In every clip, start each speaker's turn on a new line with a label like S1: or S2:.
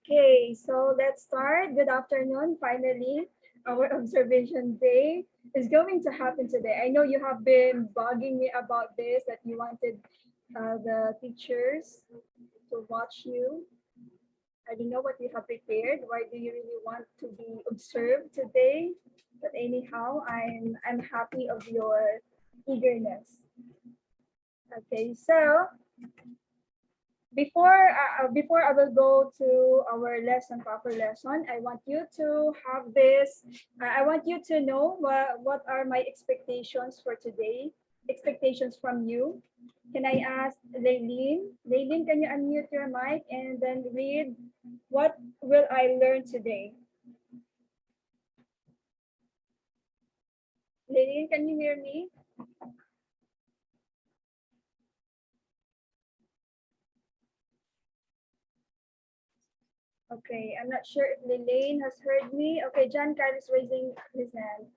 S1: Okay, so let's start. Good afternoon. Finally, our observation day is going to happen today. I know you have been bugging me about this, that you wanted the teachers to watch you. I don't know what you have prepared. Why do you really want to be observed today? But anyhow, I'm happy of your eagerness. Okay, so before I will go to our proper lesson, I want you to have this. I want you to know what are my expectations for today. Expectations from you. Can I ask Laylene? Laylene, can you unmute your mic and then read what will I learn today? Laylene, can you hear me? Okay, I'm not sure if Laylene has heard me. Okay, John Kyle is raising his hand.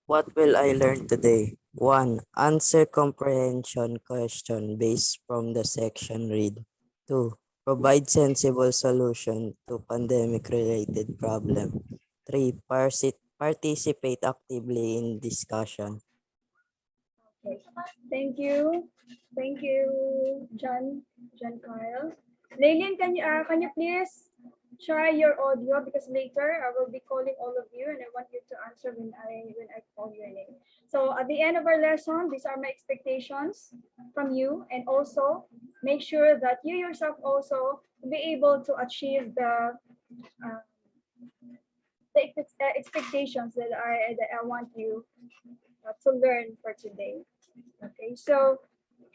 S2: What will I learn today? 1. Answer comprehension question based from the section read. 2. Provide sensible solution to pandemic-related problem. 3. Participate actively in discussion.
S1: Okay, thank you. Thank you, John Kyle. Laylin, can you please try your audio, because later I will be calling all of you and I want you to answer when I call your name. So at the end of our lesson, these are my expectations from you, and also make sure that you yourself also be able to achieve uh, the expectations that I want you to learn for today. Okay, so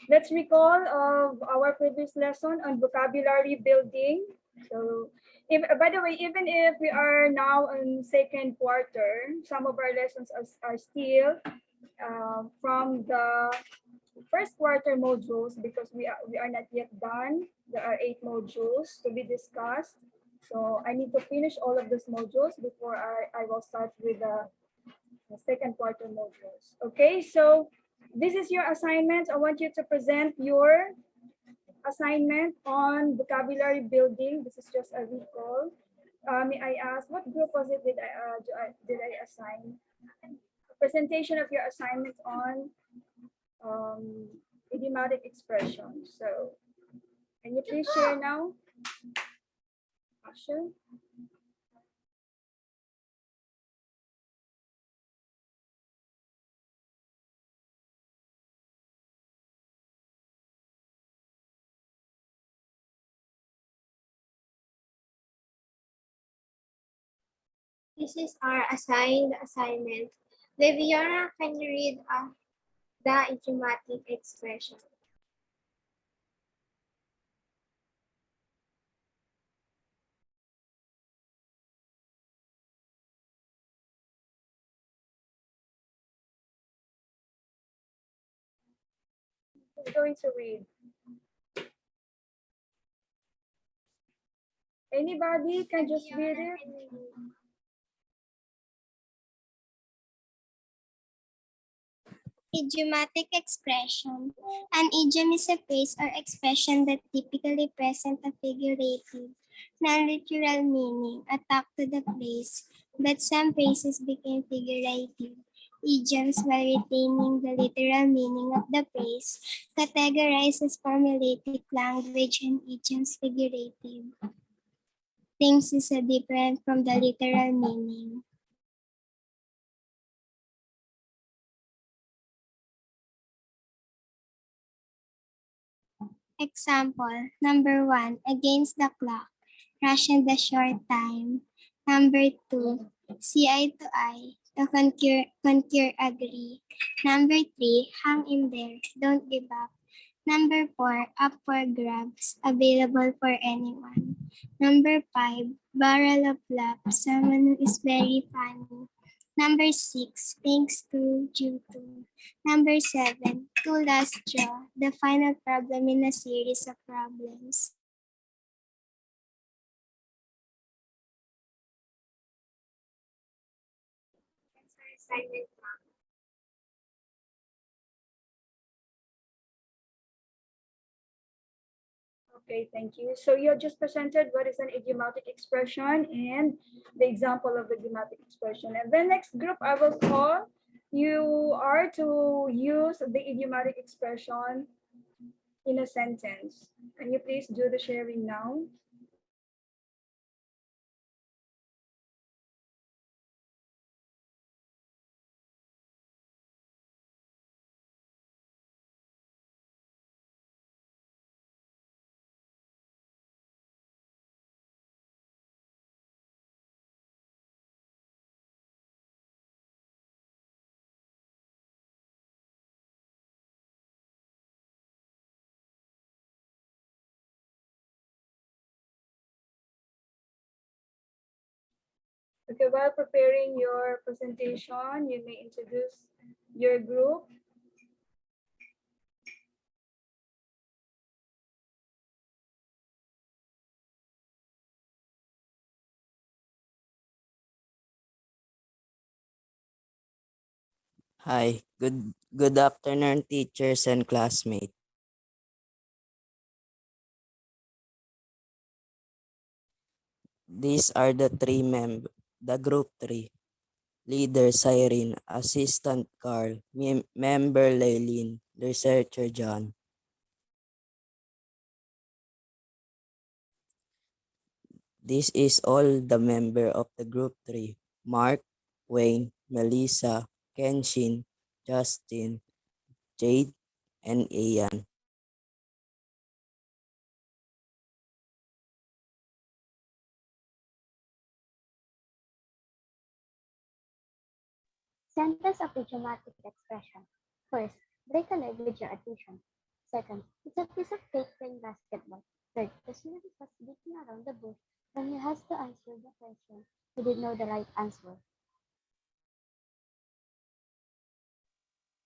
S1: let's recall of our previous lesson on vocabulary building. So, by the way, even if we are now in second quarter, some of our lessons are still from the first quarter modules, because we are not yet done. There are 8 modules to be discussed. So I need to finish all of these modules before I will start with the second quarter modules. Okay, so this is your assignment. I want you to present your assignment on vocabulary building. This is just a recall. May I ask, what group was it did I assign? A presentation of your assignment on um, idiomatic expressions. So can you please share now? Asha?
S3: This is our assigned assignment. Leviana, can you read the idiomatic expression?
S1: Who's going to read? Anybody can just read it?
S4: Idiomatic expression. An idiom is a phrase or expression that typically present a figurative, non-literal meaning attached to the phrase, but some phrases became figurative. Idioms, while retaining the literal meaning of the phrase, categorized as formulaic language and idioms figurative. Things is different from the literal meaning. Example, number 1, against the clock, ration the short time. Number 2, see eye to eye, to concur agree. Number 3, hang in there, don't give up. Number 4, up for grabs, available for anyone. Number 5, barrel of laughs, someone who is very funny. Number 6, thanks to, due to. Number 7, to last straw, the final problem in a series of problems.
S3: That's our assignment.
S1: Okay, thank you. So you have just presented what is an idiomatic expression and the example of the idiomatic expression. And then next group I will call, you are to use the idiomatic expression in a sentence. Can you please do the sharing now? Okay, while preparing your presentation, you may introduce your group.
S2: Hi, good afternoon, teachers and classmates. These are the group three. Leader Cyrene, Assistant Carl, Member Laylin, Researcher John. This is all the member of the group three. Mark, Wayne, Melissa, Kenshin, Justin, Jade, and Ian.
S5: Sentence of idiomatic expression. First, break a leg with your attention. Second, it's a piece of cake playing basketball. Third, the student was beating around the bush when he has to answer the question. He didn't know the right answer.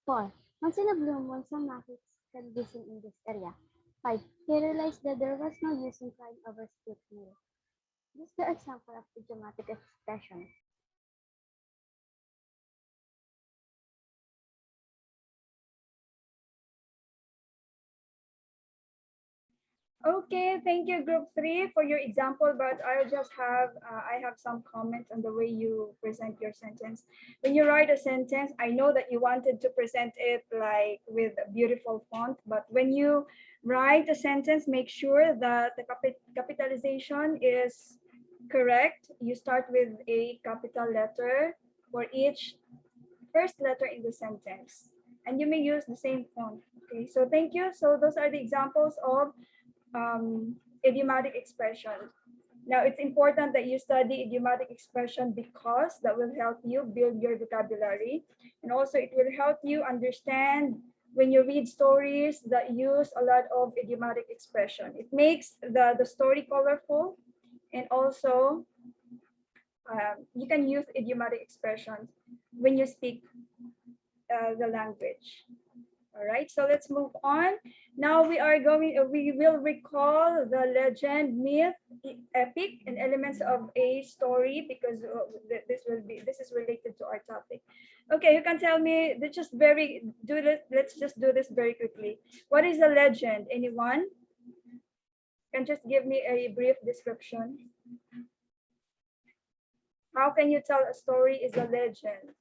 S5: 4. Once in a blue moon, some magic can be seen in this area. 5. He realized that there was no use in crying over spilt milk. This is the example of idiomatic expression.
S1: Okay, thank you, group three, for your example, but I have some comments on the way you present your sentence. When you write a sentence, I know that you wanted to present it like with a beautiful font, but when you write a sentence, make sure that the capitalization is correct. You start with a capital letter for each first letter in the sentence, and you may use the same font. Okay, so thank you. So those are the examples of idiomatic expression. Now, it's important that you study idiomatic expression because that will help you build your vocabulary. And also it will help you understand when you read stories that use a lot of idiomatic expression. It makes the story colorful, and also you can use idiomatic expressions when you speak the language. All right, so let's move on. Now we will recall the legend, myth, epic, and elements of a story because this is related to our topic. Okay, you can tell me. Let's just do this very quickly. What is a legend? Anyone can just give me a brief description. How can you tell a story is a legend?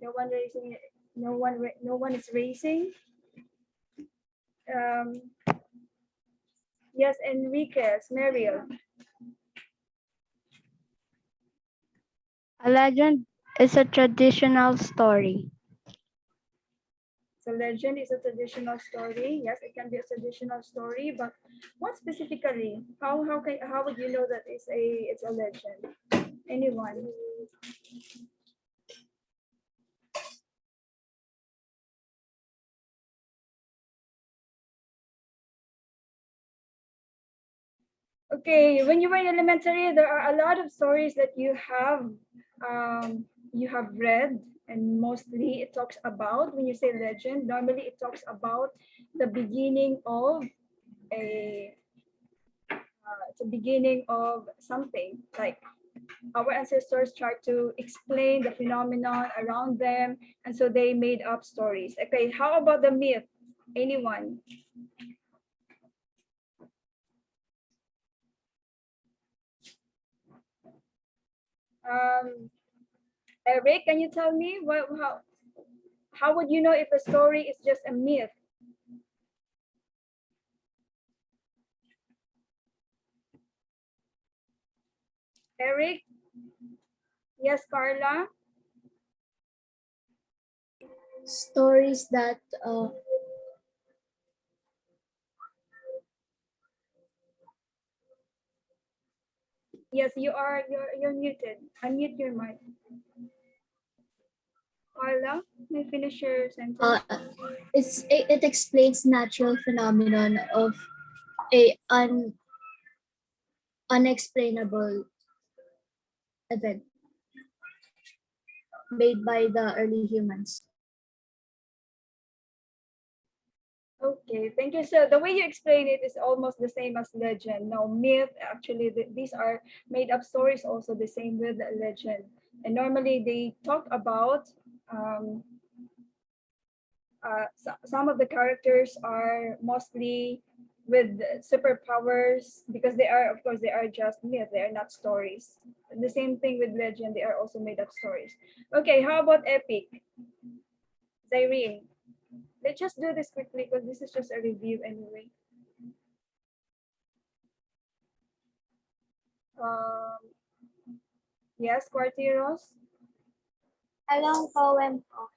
S1: No one raising it. No one is raising. Um, yes, Enriquez, Mariel.
S6: A legend is a traditional story.
S1: So legend is a traditional story. Yes, it can be a traditional story, but what specifically? How would you know that it's a legend? Anyone? Okay, when you were in elementary, there are a lot of stories that you have read, and mostly it talks about, when you say legend, normally it talks about the beginning of a it's a beginning of something, like our ancestors tried to explain the phenomenon around them, and so they made up stories. Okay, how about the myth? Anyone? Eric, can you tell me how would you know if a story is just a myth? Eric? Yes, Carla?
S7: Stories that
S1: Yes, you're muted. Unmute your mic. Carla, may I finish your sentence?
S7: it explains natural phenomenon of a unexplainable event made by the early humans.
S1: Okay, thank you. So the way you explain it is almost the same as legend. No, myth, actually, these are made up stories also the same with legend. And normally they talk about um, some of the characters are mostly with superpowers because they are, of course, they are just myth. They are not stories. And the same thing with legend. They are also made up stories. Okay, how about epic? Zyrene, let's just do this quickly because this is just a review anyway. Um, yes, Quartiros?
S3: A long poem of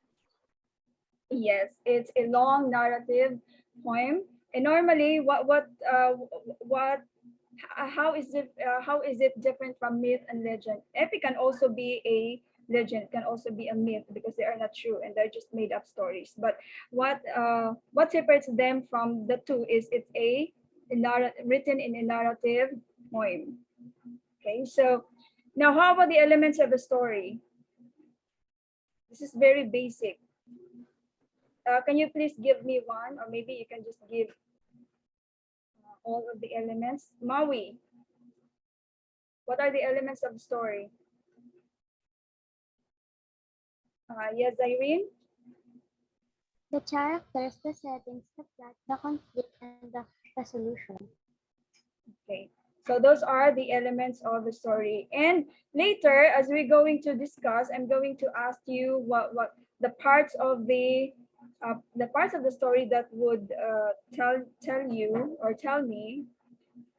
S1: Yes, it's a long narrative poem. And normally, how is it different from myth and legend? Epic can also be a legend, can also be a myth because they are not true and they're just made up stories. But what separates them from the two is it's written in a narrative poem. Okay, so now how about the elements of a story? This is very basic. Can you please give me one, or maybe you can just give all of the elements? Maui, what are the elements of the story? Yes, Irene?
S5: The characters, the settings, the plot, the conflict, and the resolution.
S1: Okay, so those are the elements of the story. And later, as we're going to discuss, I'm going to ask you what the parts of the story that would tell you or tell me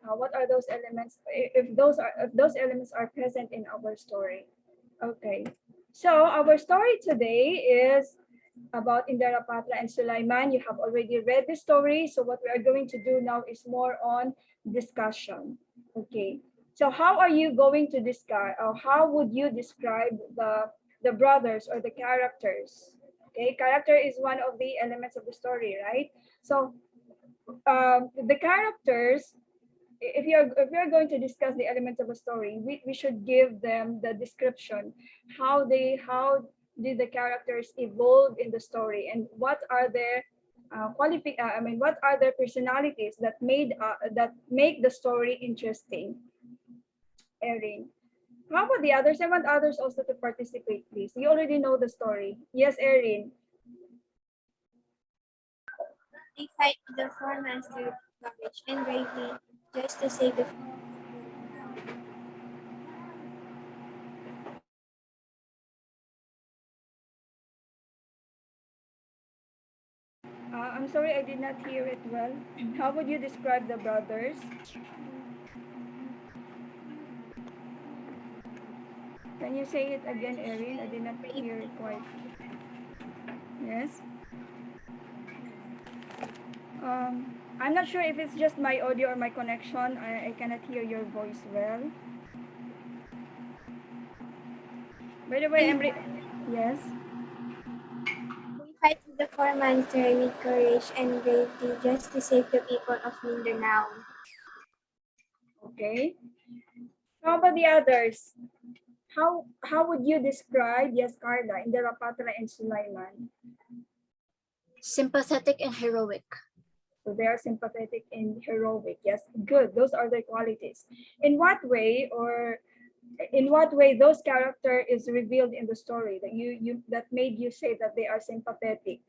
S1: what are those elements if those elements are present in our story. Okay, so our story today is about Indarapatra and Sulayman. You have already read the story. So what we are going to do now is more on discussion. Okay. So how are you going to describe, or how would you describe the brothers or the characters? Okay, character is one of the elements of the story, right? So the characters, if you're going to discuss the elements of a story, we should give them the description, how did the characters evolve in the story, and what are their what are their personalities that make the story interesting. Erin, how about the others? I want others also to participate, please. You already know the story. Yes, Erin.
S3: they fight the four monsters with courage and bravery just to save the
S1: I'm sorry, I did not hear it well. How would you describe the brothers? Can you say it again, Erin? I did not hear it quite. Yes. I'm not sure if it's just my audio or my connection. I cannot hear your voice well. By the way, yes.
S3: They fight with the four monsters with courage and bravery just to save the people of Mindanao.
S1: Okay. How about the others? How would you describe, yes, Carla, Indarapatra and Sulayman?
S7: Sympathetic and heroic.
S1: So they are sympathetic and heroic. Yes, good. Those are their qualities. In what way, or in what way those character is revealed in the story that you that made you say that they are sympathetic?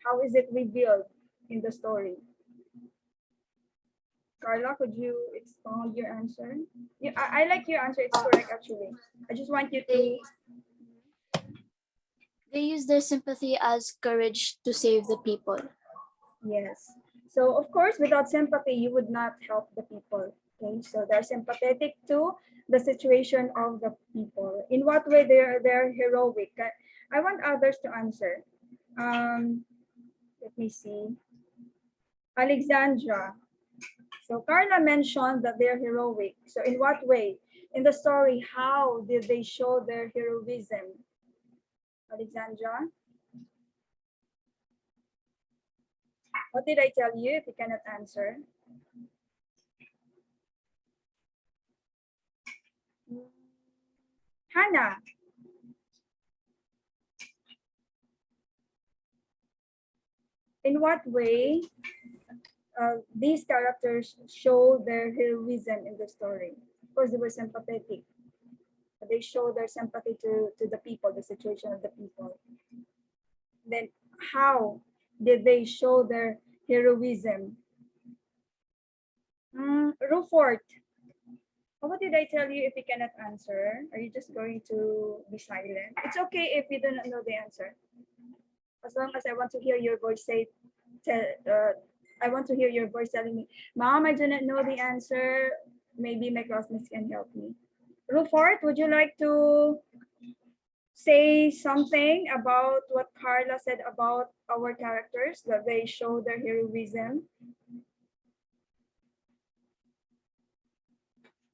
S1: How is it revealed in the story? Carla, could you expound your answer? Yeah, I like your answer. It's correct, actually. I just want you to.
S7: They use their sympathy as courage to save the people.
S1: Yes. So, of course, without sympathy, you would not help the people. Okay. So, they're sympathetic to the situation of the people. In what way they're heroic? I want others to answer. Let me see. Alexandra. So Carla mentioned that they're heroic. So in what way? In the story, how did they show their heroism? Alexandra? What did I tell you if you cannot answer? Hannah? In what way these characters show their heroism in the story? Of course, they were sympathetic. But they show their sympathy to the people, the situation of the people. Then how did they show their heroism? Rufort, what did I tell you if you cannot answer? Are you just going to be silent? It's okay if you do not know the answer. As long as I want to hear your voice say, I want to hear your voice telling me, Mom, I do not know the answer. Maybe my classmates can help me. Rufort, would you like to say something about what Carla said about our characters, that they show their heroism?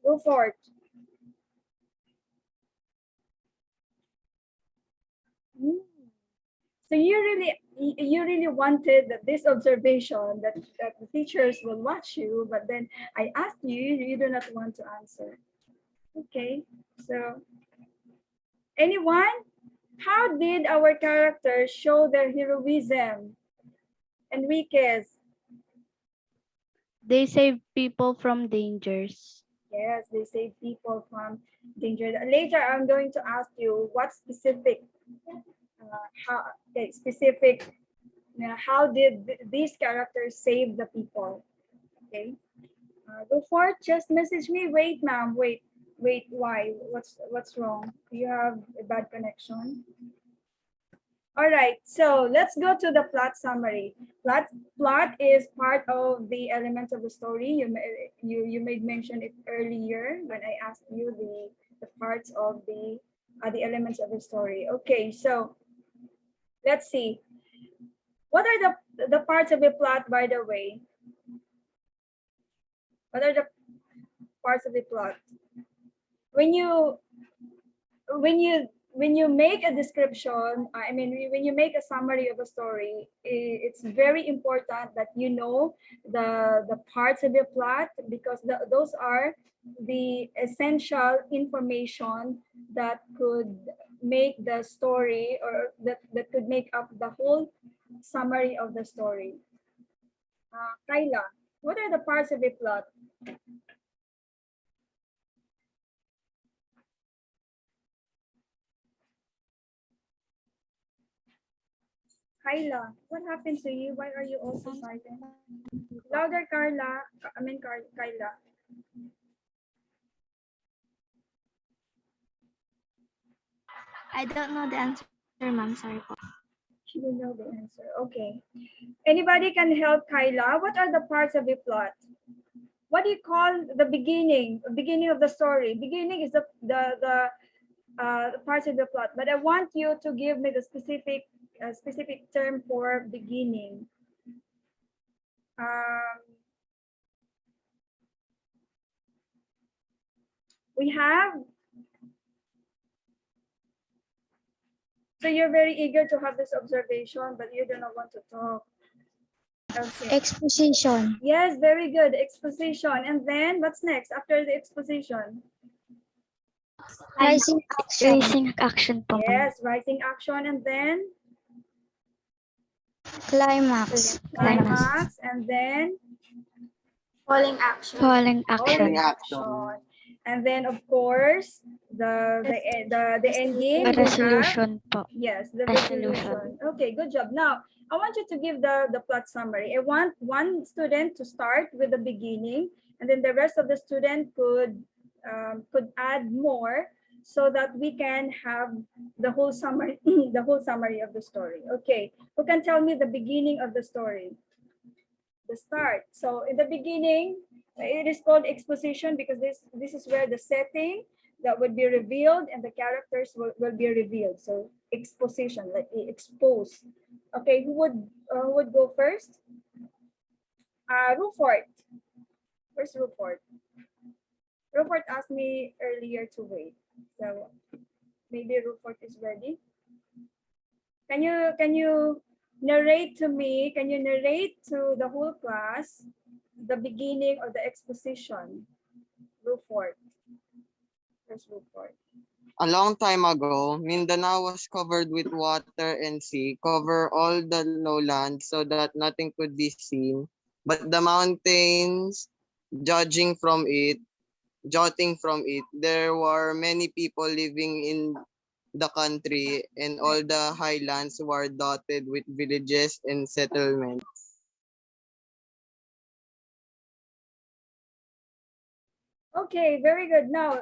S1: Rufort. So you really wanted this observation that the teachers will watch you, but then I asked you, you do not want to answer. Okay, so anyone? How did our characters show their heroism? Enriquez.
S6: They save people from dangers.
S1: Yes, they save people from danger. Later, I'm going to ask you what specific, specific, how did these characters save the people? Okay. Before, just message me. Wait, ma'am. Wait. Why? What's wrong? You have a bad connection. All right, so let's go to the plot summary. Plot is part of the elements of the story. You made mention it earlier when I asked you the parts of the elements of the story. Okay, so let's see. What are the parts of the plot, by the way? What are the parts of the plot? When you make a description, I mean, when you make a summary of a story, it's very important that you know the parts of the plot, because those are the essential information that could make the story, or that could make up the whole summary of the story. Kyla, what are the parts of the plot? Kyla, what happened to you? Why are you also silent? Louder, Carla. I mean, Kyla.
S4: I don't know the answer, ma'am. Sorry po.
S1: She will know the answer. Okay. Anybody can help Kyla? What are the parts of the plot? What do you call the beginning? Beginning of the story. Beginning is the parts of the plot. But I want you to give me the specific term for beginning. We have. So you're very eager to have this observation, but you do not want to talk. Okay.
S4: Exposition.
S1: Yes, very good. Exposition. And then what's next after the exposition?
S4: Rising action.
S6: Raising action po.
S1: Yes, rising action, and then
S4: Climax.
S1: climax, and then
S3: Falling action.
S6: Falling
S1: falling
S6: action.
S1: action. And then of course the end game.
S6: The
S1: we have-
S6: resolution po.
S1: Yes, the
S6: Resolution.
S1: resolution. Okay, good job. Now, I want you to give the plot summary. I want one student to start with the beginning and then the rest of the student could add more so that we can have the whole summary the whole summary of the story. Okay, who can tell me the beginning of the story? The start. So in the beginning, it is called exposition because this is where the setting that would be revealed and the characters will be revealed. So exposition, like expose. Okay, who would go first? Rufort. Where's Rufort? Rufort asked me earlier to wait. So maybe Rufort is ready. Can you narrate to me? Can you narrate to the whole class the beginning of the exposition? Rufort. Where's Rufort?
S8: A long time ago, Mindanao was covered with water and sea, cover all the lowlands so that nothing could be seen, but the mountains judging from it, jotting from it. There were many people living in the country, and all the highlands were dotted with villages and settlements.
S1: Okay, very good. Now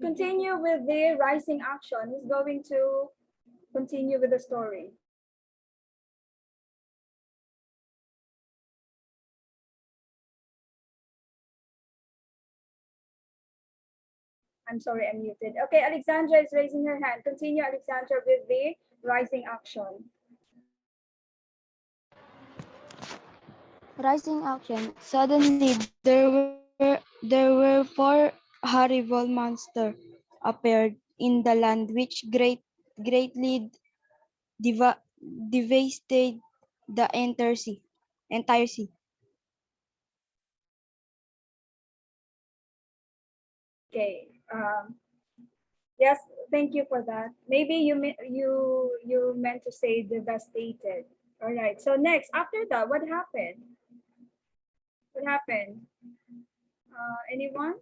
S1: continue with the rising action. Who's going to continue with the story? I'm sorry, I'm muted. Okay, Alexandra is raising her hand. Continue, Alexandra, with the rising action.
S6: Rising action. Suddenly, there were four horrible monsters appeared in the land, which greatly devastated the Entire sea.
S1: Okay. Yes, thank you for that. Maybe you meant to say devastated. All right. So next, after that, what happened? What happened? Anyone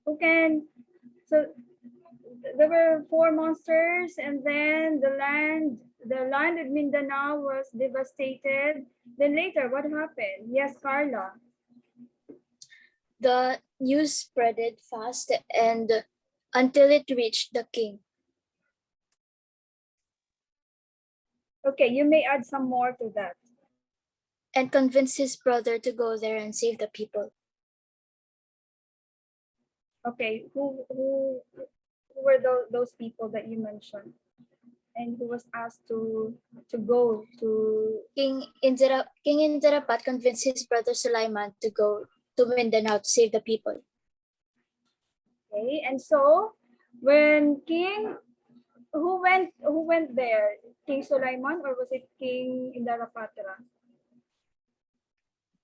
S1: who can? So there were four monsters, and then the land of Mindanao was devastated. Then later, what happened? Yes, Carla.
S7: The news spreaded fast and until it reached the king.
S1: Okay, you may add some more to that.
S7: And convinced his brother to go there and save the people.
S1: Okay, who were those people that you mentioned, and who was asked to go to?
S7: King Indirapat convinced his brother Sulayman to go to Mindanao to save the people.
S1: Okay, and so when who went there? King Sulayman, or was it King Indarapatra?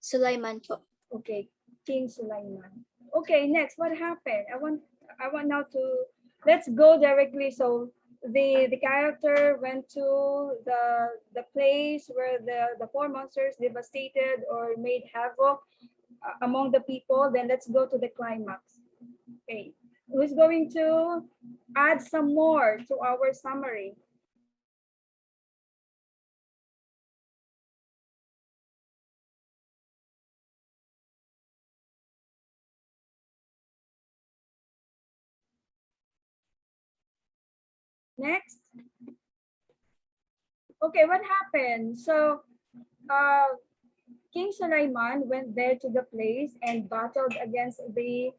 S7: Sulayman po.
S1: Okay, King Sulayman. Okay, next, what happened? I want now to, let's go directly. So the character went to the place where the four monsters devastated or made havoc among the people. Then let's go to the climax. Okay, who's going to add some more to our summary? Next. Okay, what happened? So King Sulayman went there to the place and battled against the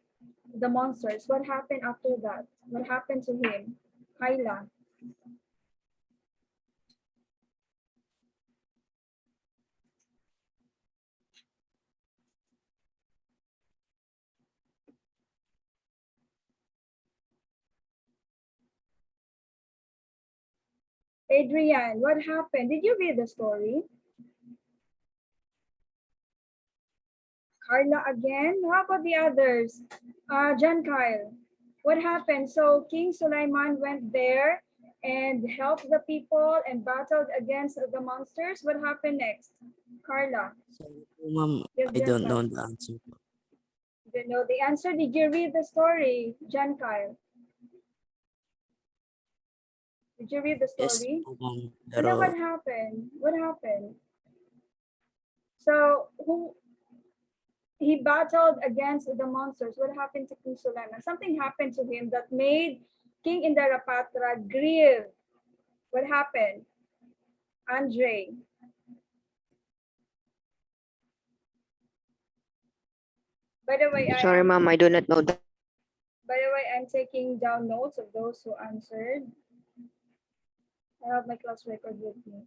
S1: monsters. What happened after that? What happened to him? Kyla. Adrian, what happened? Did you read the story? Carla again? How about the others? John Kyle, what happened? So King Sulayman went there and helped the people and battled against the monsters. What happened next? Carla.
S2: Sorry po, ma'am.
S1: Yes,
S2: I
S1: John
S2: don't know
S1: Kyle.
S2: the answer po.
S1: You don't know the answer. Did you read the story, John Kyle? Did you read the
S2: Yes
S1: story?
S2: po, ma'am.
S1: And then
S2: Pero
S1: what happened? What happened? So he battled against the monsters. What happened to King Sulayman? Something happened to him that made King Indarapatra grieve. What happened? Andre. By the way,
S9: Sorry, ma'am, I do not know that.
S1: I'm taking down notes of those who answered. I have my class record with me.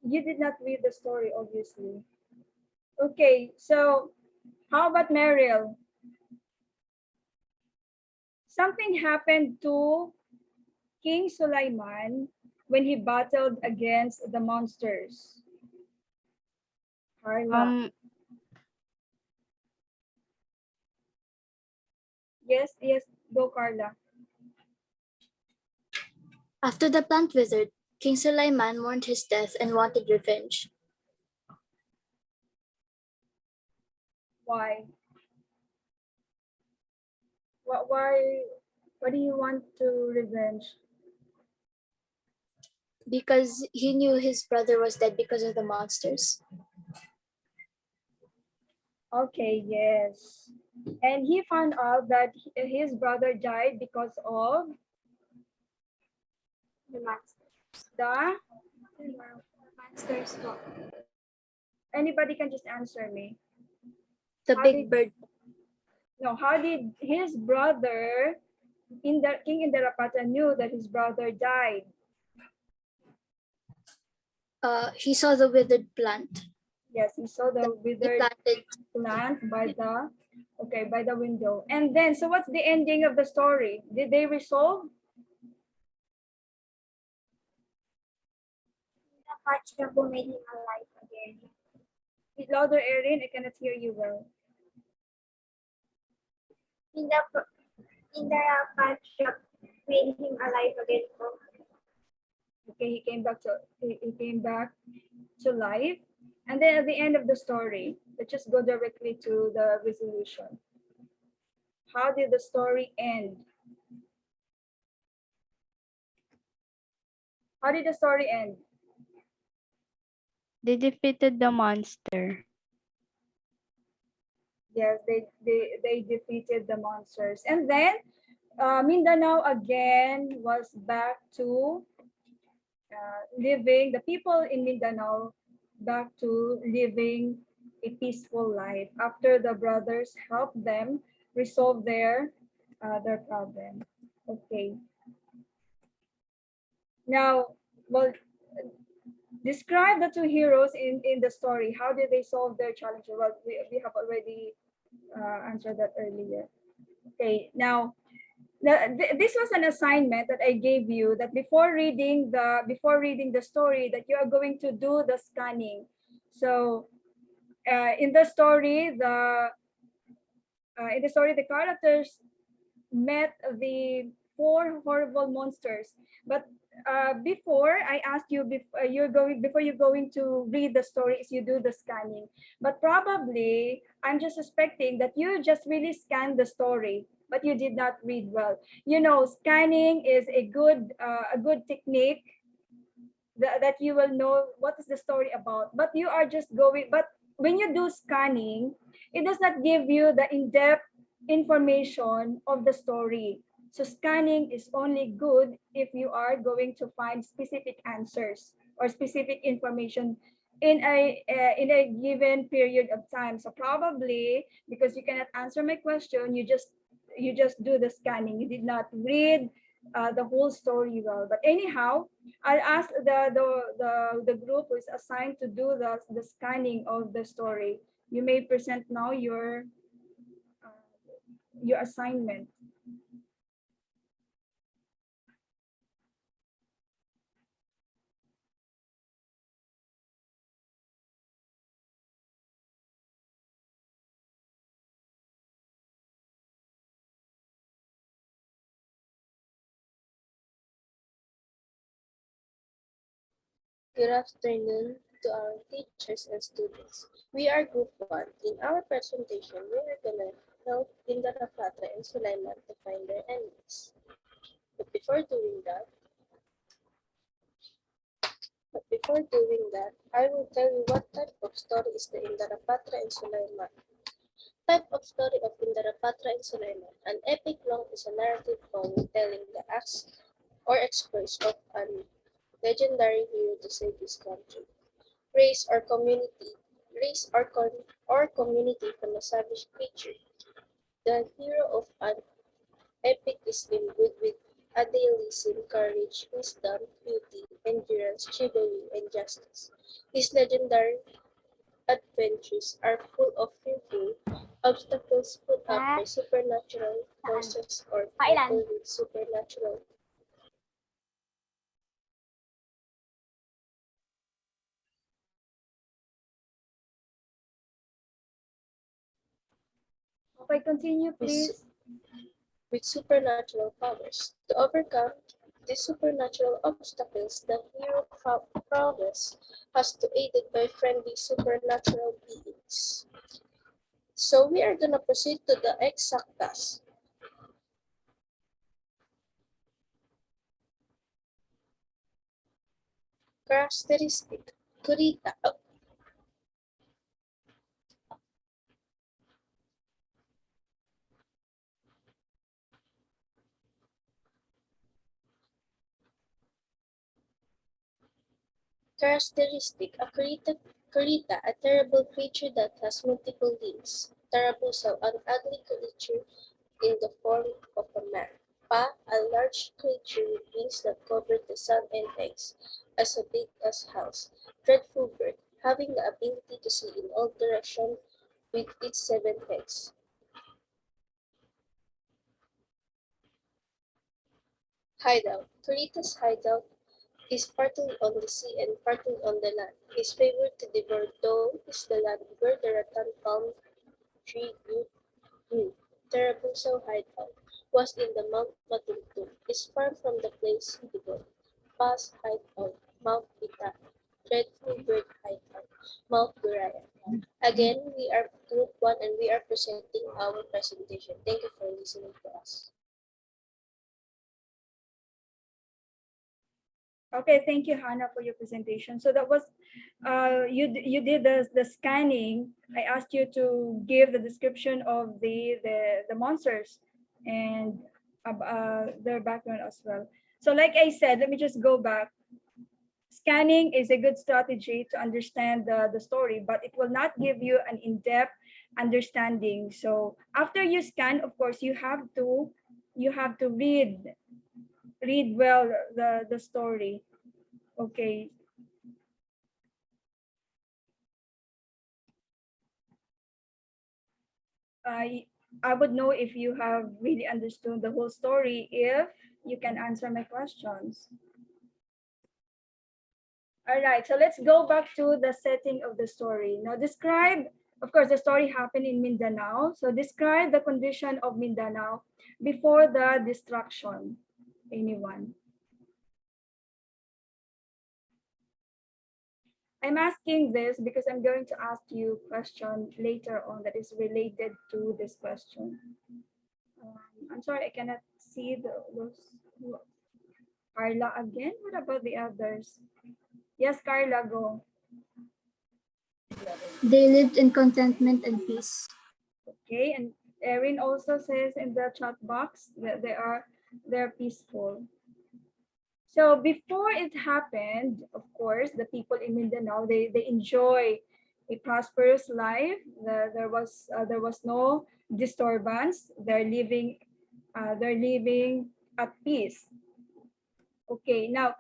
S1: You did not read the story, obviously. Okay, so how about Meryl? Something happened to King Sulayman when he battled against the monsters. Carla. Yes, go Carla.
S7: After the plant withered, King Sulayman mourned his death and wanted revenge.
S1: Why? Why do you want to revenge?
S7: Because he knew his brother was dead because of the monsters.
S1: Okay, yes. And he found out that his brother died because of
S3: The monsters.
S1: the
S3: Monsters po.
S1: anybody can just answer me.
S7: The
S1: How
S7: big bird.
S1: No, how did his brother King Indarapatra knew that his brother died?
S7: He saw the withered plant.
S1: Yes, he saw the
S7: He
S1: withered
S7: planted.
S1: plant by the window. And then, so what's the ending of the story? Did they resolve?
S3: Indarapatra po made him alive again.
S1: Speak louder, Erin. I cannot hear you well.
S3: Indarapatra made him alive again po.
S1: Okay, he came back to life. And then at the end of the story, let's just go directly to the resolution. How did the story end? How did the story end?
S6: They defeated the monster.
S1: Yes, they defeated the monsters. And then Mindanao again was back to living, the people in Mindanao back to living a peaceful life after the brothers helped them resolve their problem. Okay. Now, well, describe the two heroes in the story. How did they solve their challenge? Well, we have already answered that earlier. Okay, now this was an assignment that I gave you, that before reading the story, that you are going to do the scanning. So in the story, the characters met the 4 horrible monsters. But before I asked you, before you're going to read the stories, you do the scanning. But probably I'm just suspecting that you just really scanned the story, but you did not read well. You know, scanning is a good technique that you will know what is the story about. But you are just going. But when you do scanning, it does not give you the in-depth information of the story. So scanning is only good if you are going to find specific answers or specific information in a given period of time. So probably because you cannot answer my question, you just do the scanning. You did not read the whole story well. But anyhow, I'll ask the group who is assigned to do the scanning of the story. You may present now your assignment.
S10: Good afternoon to our teachers and students. We are Group 1. In our presentation, we are going to help Indarapatra and Sulayman to find their enemies. But before doing that, But before doing that, I will tell you what type of story is the Indarapatra and Sulayman. Type of story of Indarapatra and Sulayman. An epic long is a narrative poem telling the acts or exploits of an legendary hero to save his country, race or community, or community from a savage creature. The hero of an epic is imbued with idealism, courage, wisdom, beauty, endurance, chivalry, and justice. His legendary adventures are full of fearful obstacles put up by supernatural forces or people with supernatural.
S1: If I continue,
S10: with
S1: please.
S10: with supernatural powers. To overcome these supernatural obstacles, the hero prowess has to aided by friendly supernatural beings. So we are gonna proceed to the exact task. Characteristic. Kurita. Characteristic. Kurita, a terrible creature that has multiple limbs. Tarabuso, an ugly creature in the form of a man. Pa, a large creature with wings that cover the sun and eggs, as big as house. Dreadful bird, having the ability to see in all directions with its 7 heads. Hideout. Kurita's hideout is partly on the sea and partly on the land. His favorite to devour though is the land where the rattan palm tree grew. Tarabuso hideout was in the Mount Matumtum, is far from the place he devoured. Pass hideout, Mount Pita, dreadful bird hideout, Mount Guraya. Again, we are group 1 and we are presenting our presentation. Thank you for listening to us.
S1: Okay, thank you, Hannah, for your presentation. So that was, you did the scanning. I asked you to give the description of the monsters and their background as well. So like I said, let me just go back. Scanning is a good strategy to understand the story, but it will not give you an in-depth understanding. So after you scan, of course, you have to read well the story. Okay. I would know if you have really understood the whole story if you can answer my questions. All right, so let's go back to the setting of the story. Now describe, of course, the story happened in Mindanao. So describe the condition of Mindanao before the destruction. Anyone? I'm asking this because I'm going to ask you a question later on that is related to this question. I'm sorry, I cannot see those. Carla again? What about the others? Yes, Carla, go.
S7: They lived in contentment and peace.
S1: Okay, and Erin also says in the chat box that they're peaceful. So before it happened, of course, the people in Mindanao they enjoy a prosperous life. There was no disturbance. They're living at peace. Okay, now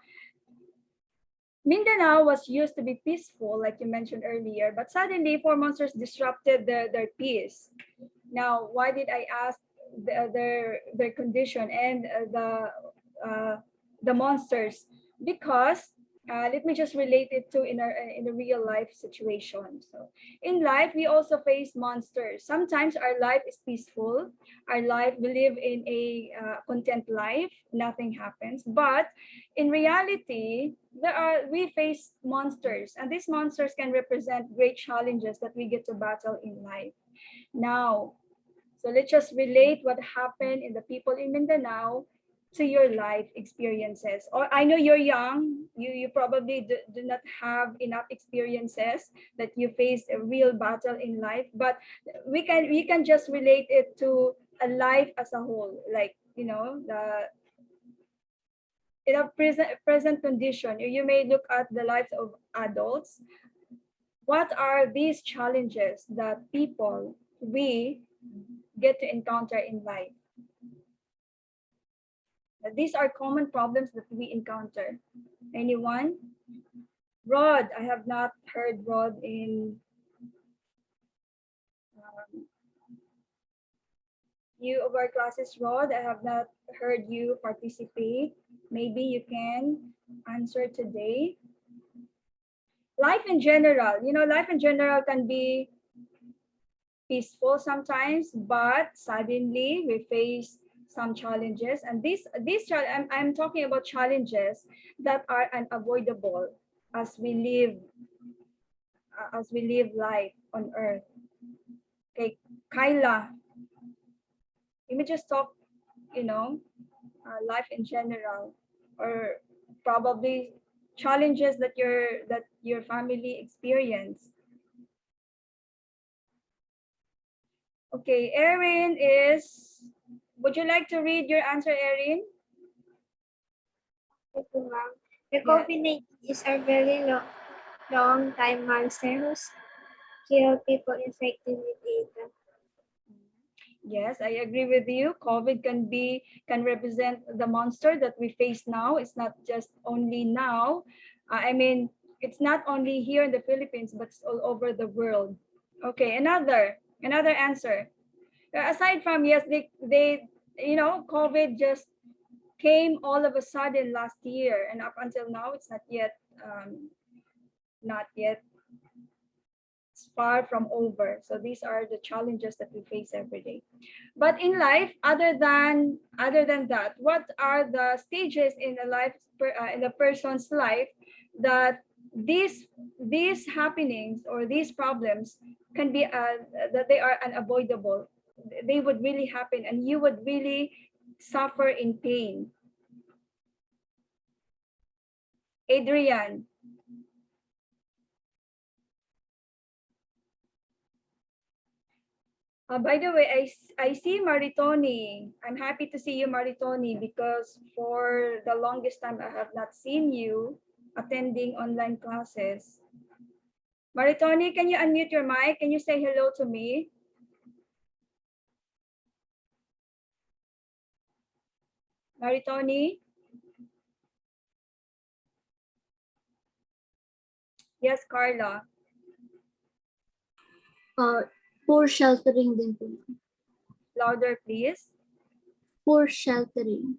S1: Mindanao was used to be peaceful, like you mentioned earlier, but suddenly four monsters disrupted their peace. Now, why did I ask their condition and the monsters? Because let me just relate it to in a real life situation. So in life, we also face monsters. Sometimes our life is peaceful. Our life, we live in a content life. Nothing happens. But in reality, we face monsters, and these monsters can represent great challenges that we get to battle in life. Now, so let's just relate what happened in the people in Mindanao to your life experiences? Or I know you're young, you probably do not have enough experiences that you face a real battle in life, but we can just relate it to a life as a whole, like, the in a present condition. You may look at the lives of adults. What are these challenges that we get to encounter in life? These are common problems that we encounter. Anyone? Rod, I have not heard Rod in few of our classes. Rod, I have not heard you participate. Maybe you can answer today. Life in general, life in general can be peaceful sometimes, but suddenly we face some challenges, and I'm talking about challenges that are unavoidable as we live life on earth. Okay, Kyla, let me just talk, life in general, or probably challenges that your family experience. Okay, Erin would you like to read your answer, Erin?
S3: Ito, ma'am. The COVID-19 is a very long time monster who's killed people infected with it.
S1: Yes, I agree with you. COVID can represent the monster that we face now. It's not just only now. I mean, it's not only here in the Philippines, but it's all over the world. Okay, another answer. Aside from, yes, they COVID just came all of a sudden last year, and up until now, it's not yet far from over. So these are the challenges that we face every day. But in life, other than that, what are the stages in the person's life that these happenings or these problems can be that they are unavoidable? They would really happen, and you would really suffer in pain. Adrian. By the way, I see Maritoni. I'm happy to see you, Maritoni, because for the longest time I have not seen you attending online classes. Maritoni, can you unmute your mic? Can you say hello to me? Maritoni? Yes, Carla.
S7: Poor sheltering din po.
S1: Louder, please.
S7: Poor sheltering.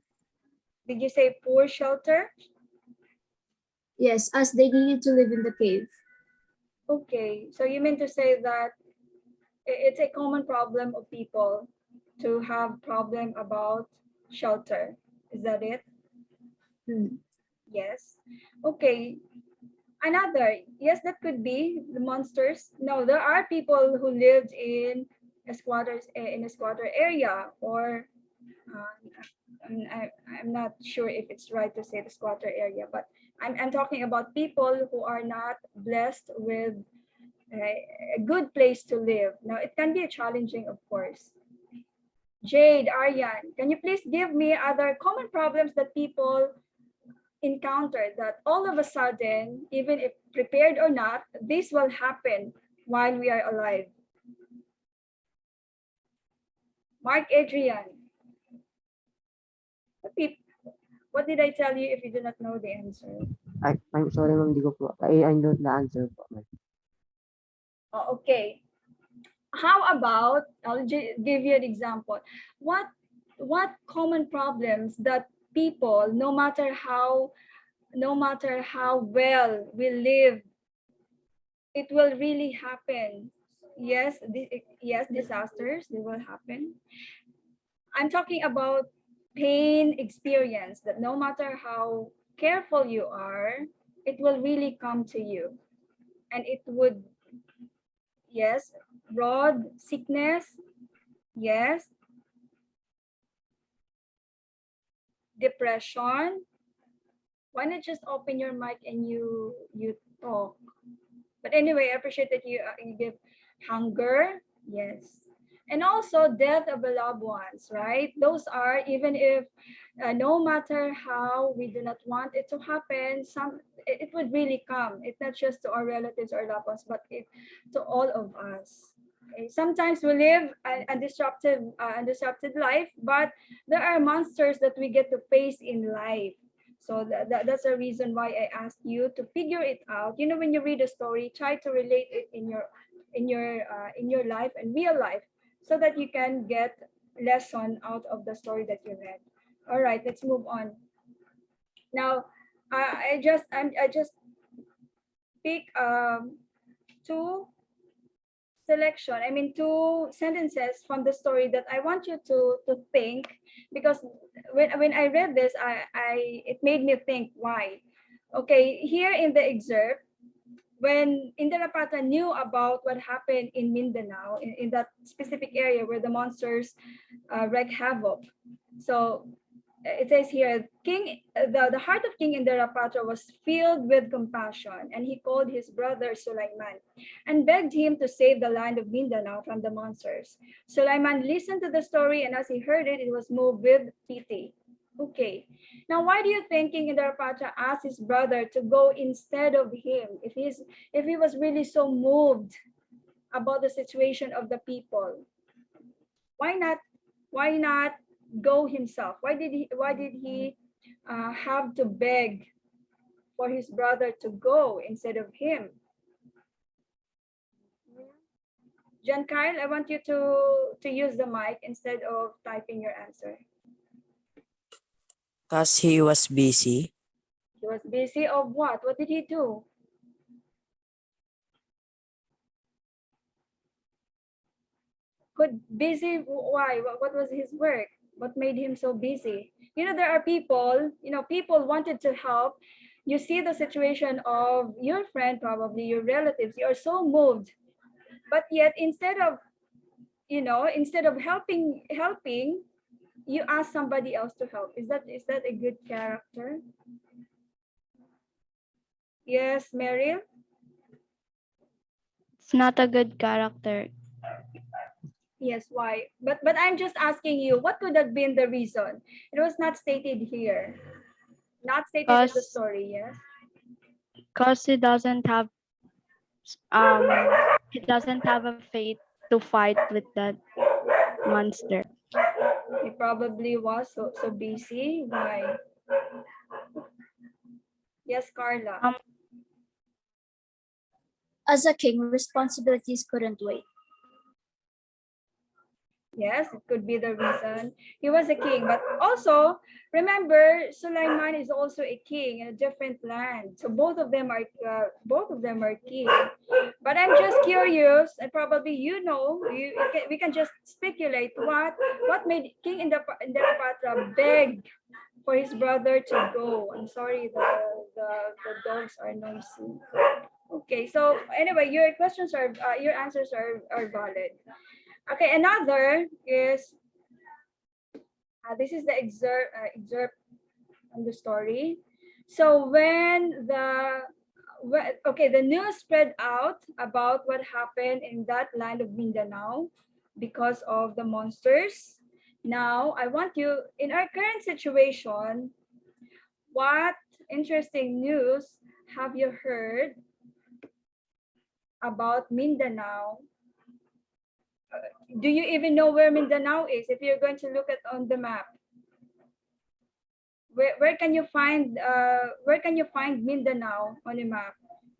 S1: Did you say poor shelter?
S7: Yes, as they needed to live in the cave.
S1: Okay, so you mean to say that it's a common problem of people to have problem about shelter. Is that it? Yes. Okay. Another, yes, that could be the monsters. No, there are people who lived in a squatter area, or I'm not sure if it's right to say the squatter area, but I'm talking about people who are not blessed with a good place to live. Now, it can be challenging, of course. Jade, Aryan, can you please give me other common problems that people encounter, that all of a sudden, even if prepared or not, this will happen while we are alive? Mark Adrian. What did I tell you if you do not know the answer?
S9: I'm sorry, ma'am, di ko po. I know the answer po, ma'am.
S1: Oh, okay. How about, I'll give you an example. What common problems that people, no matter how well we live, it will really happen? Yes, yes, disasters, they will happen. I'm talking about pain experience, that no matter how careful you are, it will really come to you. And it would, yes, Rod, sickness, yes. depression. Why not just open your mic and you talk? But anyway, I appreciate that you give hunger. Yes. And also death of the loved ones, right? Those are, even if no matter how we do not want it to happen, it would really come. It's not just to our relatives or loved ones, but to all of us. Okay? Sometimes we live a disrupted life, but there are monsters that we get to face in life. So that's the reason why I asked you to figure it out. You know, when you read a story, try to relate it in your life and real life, so that you can get lesson out of the story that you read. All right, let's move on. Now, I just pick two two sentences from the story that I want you to think, because when I read this, it made me think why. Okay, here in the excerpt, when Indarapatra knew about what happened in Mindanao, in that specific area where the monsters wreak havoc. So it says here, the heart of King Indarapatra was filled with compassion, and he called his brother Sulayman and begged him to save the land of Mindanao from the monsters. Sulayman listened to the story, and as he heard it, he was moved with pity. Okay, now why do you think King Indarapatra asked his brother to go instead of him, if he was really so moved about the situation of the people? Why not go himself? Why did he have to beg for his brother to go instead of him? John Kyle, I want you to use the mic instead of typing your answer.
S2: Cause he was busy.
S1: He was busy of what? What did he do? Why? What was his work? What made him so busy? You know, there are people, people wanted to help. You see the situation of your friend, probably your relatives, you are so moved. But yet, instead of helping, you ask somebody else to help. Is that a good character? Yes, Meryl?
S6: It's not a good character.
S1: Yes, why? But I'm just asking you, what could have been the reason? It was not stated here. Not stated in the story, yes?
S6: Because he doesn't have a faith to fight with that monster.
S1: He probably was so busy. Why? Yes, Carla.
S7: As a king, responsibilities couldn't wait.
S1: Yes, it could be the reason. He was a king, but also remember, Sulayman is also a king in a different land. So both of them are king. But I'm just curious, and probably we can just speculate what made King Indarapatra beg for his brother to go. I'm sorry, the dogs are noisy. Okay, so anyway, your answers are valid. Okay, another is this is the excerpt from the story. So when the news spread out about what happened in that land of Mindanao because of the monsters. Now I want you, in our current situation, what interesting news have you heard about Mindanao? Do you even know where Mindanao is? If you're going to look at on the map, where can you find Mindanao on the map?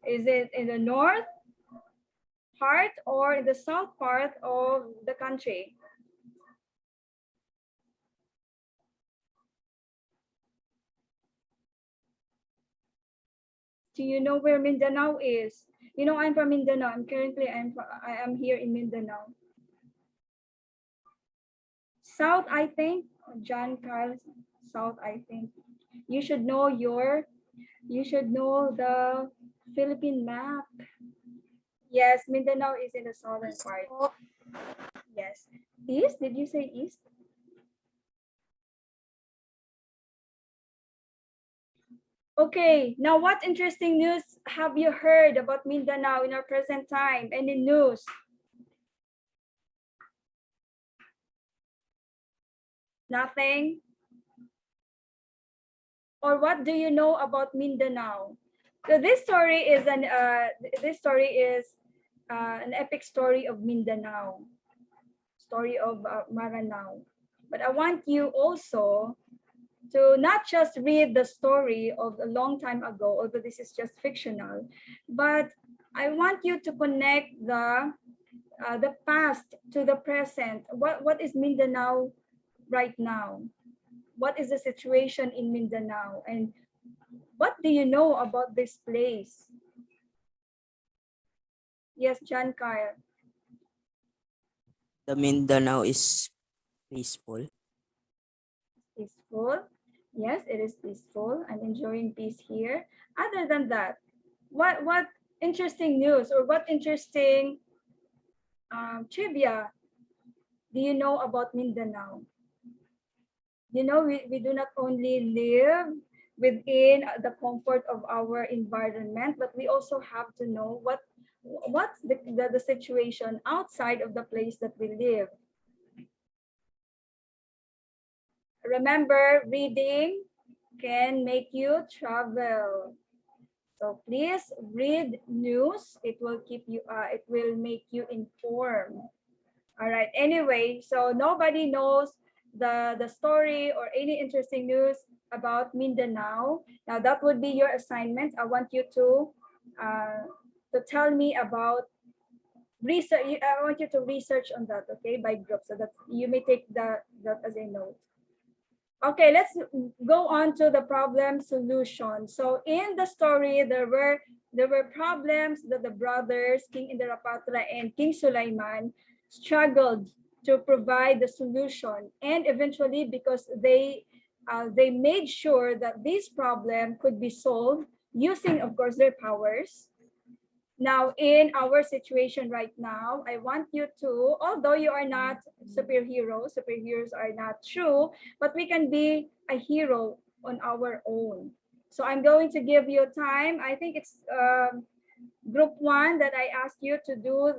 S1: Is it in the north part or in the south part of the country? Do you know where Mindanao is? You know, I'm from Mindanao. I am here in Mindanao. South, I think. John Carl, South, I think. You should know the Philippine map. Yes, Mindanao is in the southern part. Yes. East? Did you say east? Okay, now what interesting news have you heard about Mindanao in our present time? Any news? Nothing? Or what do you know about Mindanao? So this story is an epic story of Mindanao, story of Maranao. But I want you also to not just read the story of a long time ago, although this is just fictional, but I want you to connect the past to the present. What is Mindanao right now? What is the situation in Mindanao? And what do you know about this place? Yes, John Kyle.
S2: The Mindanao is peaceful.
S1: Peaceful. Yes, it is peaceful. I'm enjoying peace here. Other than that, what interesting news or what interesting trivia do you know about Mindanao? You know, we do not only live within the comfort of our environment, but we also have to know what's the situation outside of the place that we live. Remember, reading can make you travel. So please read news. It will keep you. It will make you informed. All right. Anyway, so nobody knows the story or any interesting news about Mindanao. Now that would be your assignment. I want you to tell me about research. I want you to research on that, okay, by group, so that you may take that as a note. Okay, let's go on to the problem solution. So in the story, there were problems that the brothers, King Indarapatra and King Sulayman, struggled to provide the solution. And eventually, because they made sure that this problem could be solved using, of course, their powers. Now, in our situation right now, I want you to, although you are not superheroes are not true, but we can be a hero on our own. So I'm going to give you time. I think it's group 1 that I asked you to do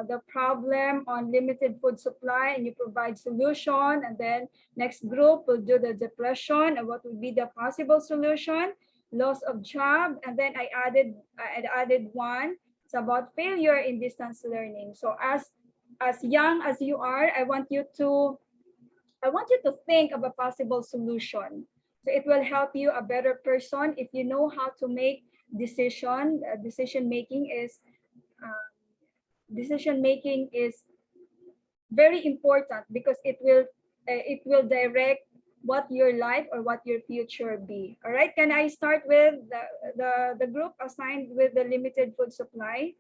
S1: the problem on limited food supply, and you provide solution, and then next group will do the depression and what would be the possible solution, loss of job, and then I added one. It's about failure in distance learning. So as young as you are, I want you to think of a possible solution. So it will help you a better person if you know how to make decision. Decision making is very important because it will direct what your life or what your future be. All right, can I start with the group assigned with the limited food supply?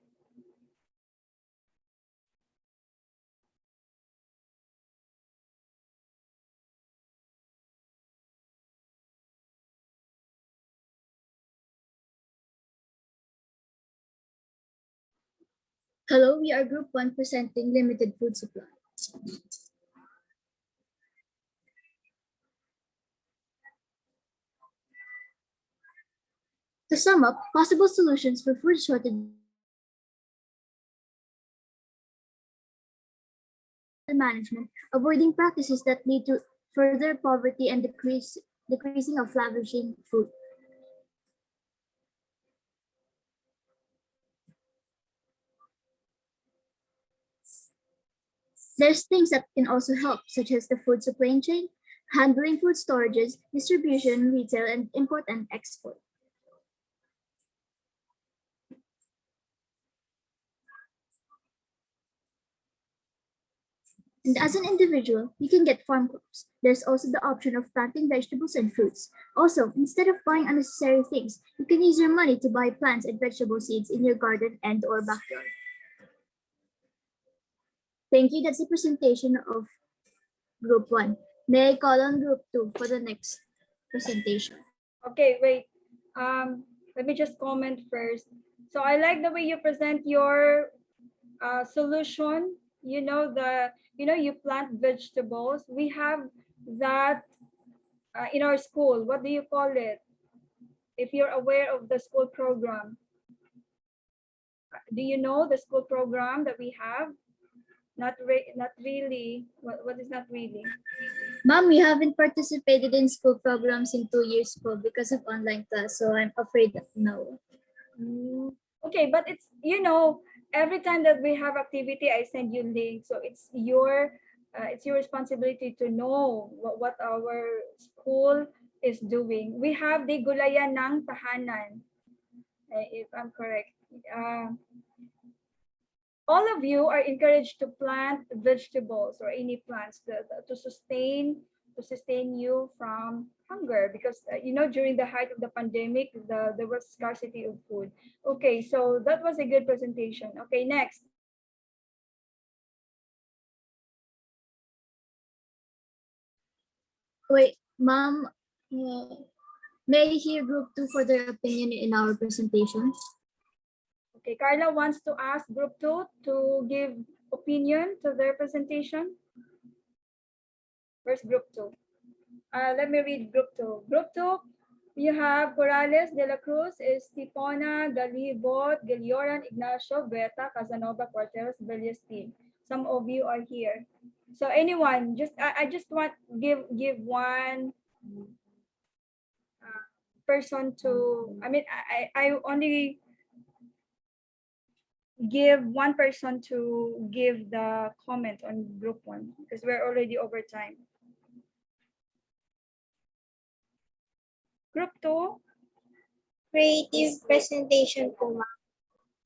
S7: Hello, we are Group 1 presenting limited food supply. To sum up, possible solutions for food shortage management, avoiding practices that lead to further poverty and decreasing of flourishing food. There's things that can also help, such as the food supply chain, handling food storages, distribution, retail, and import and export. And as an individual, you can get farm crops. There's also the option of planting vegetables and fruits. Also, instead of buying unnecessary things, you can use your money to buy plants and vegetable seeds in your garden and or backyard. Thank you. That's the presentation of Group 1. May I call on Group 2 for the next presentation?
S1: Okay, wait. Let me just comment first. So I like the way you present your solution. You know, you plant vegetables. We have that in our school. What do you call it? if you're aware of the school program. Do you know the school program that we have? Not really. What is not really?
S7: Mom, we haven't participated in school programs in 2 years school because of online class, so I'm afraid that no.
S1: Okay, but it's, every time that we have activity, I send you links. So it's your responsibility to know what our school is doing. We have the Gulayan ng Tahanan, if I'm correct. All of you are encouraged to plant vegetables or any plants to sustain you from hunger, because during the height of the pandemic, there was scarcity of food. Okay, so that was a good presentation. Okay, next.
S7: Wait, Mom, may I hear group 2 for their opinion in our presentation?
S1: Okay, Carla wants to ask group 2 to give opinion to their presentation. Where's group 2? Let me read group 2. Group 2, you have Corrales, De La Cruz, Estipona, Galibot, Gilioran, Ignacio, Beta, Casanova, Quarteros, Bellestin. Some of you are here. So anyone, I just want give one person to, I only give one person to give the comment on group 1 because we're already over time. Group 2.
S3: Creative presentation po, ma'am.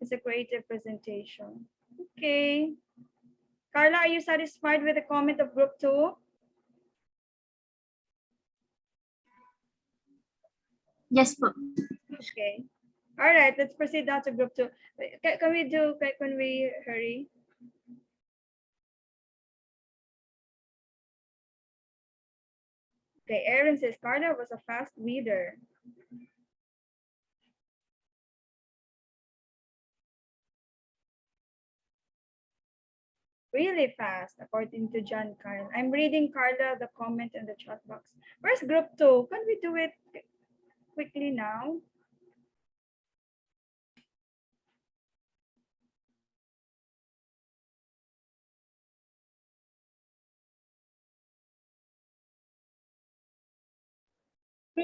S1: It's a creative presentation. Okay. Carla, are you satisfied with the comment of group 2?
S7: Yes, po.
S1: Okay. All right, let's proceed now to group 2. Can we hurry? Okay, Aaron says Carla was a fast reader. Really fast, according to John Carl. I'm reading Carla the comment in the chat box. Where's group 2? Can we do it quickly now?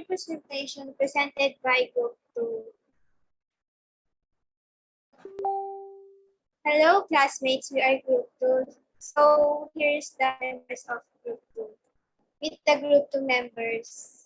S3: Presentation presented by group 2. Hello, classmates. We are group 2. So here's the members of group 2. Meet the group 2 members.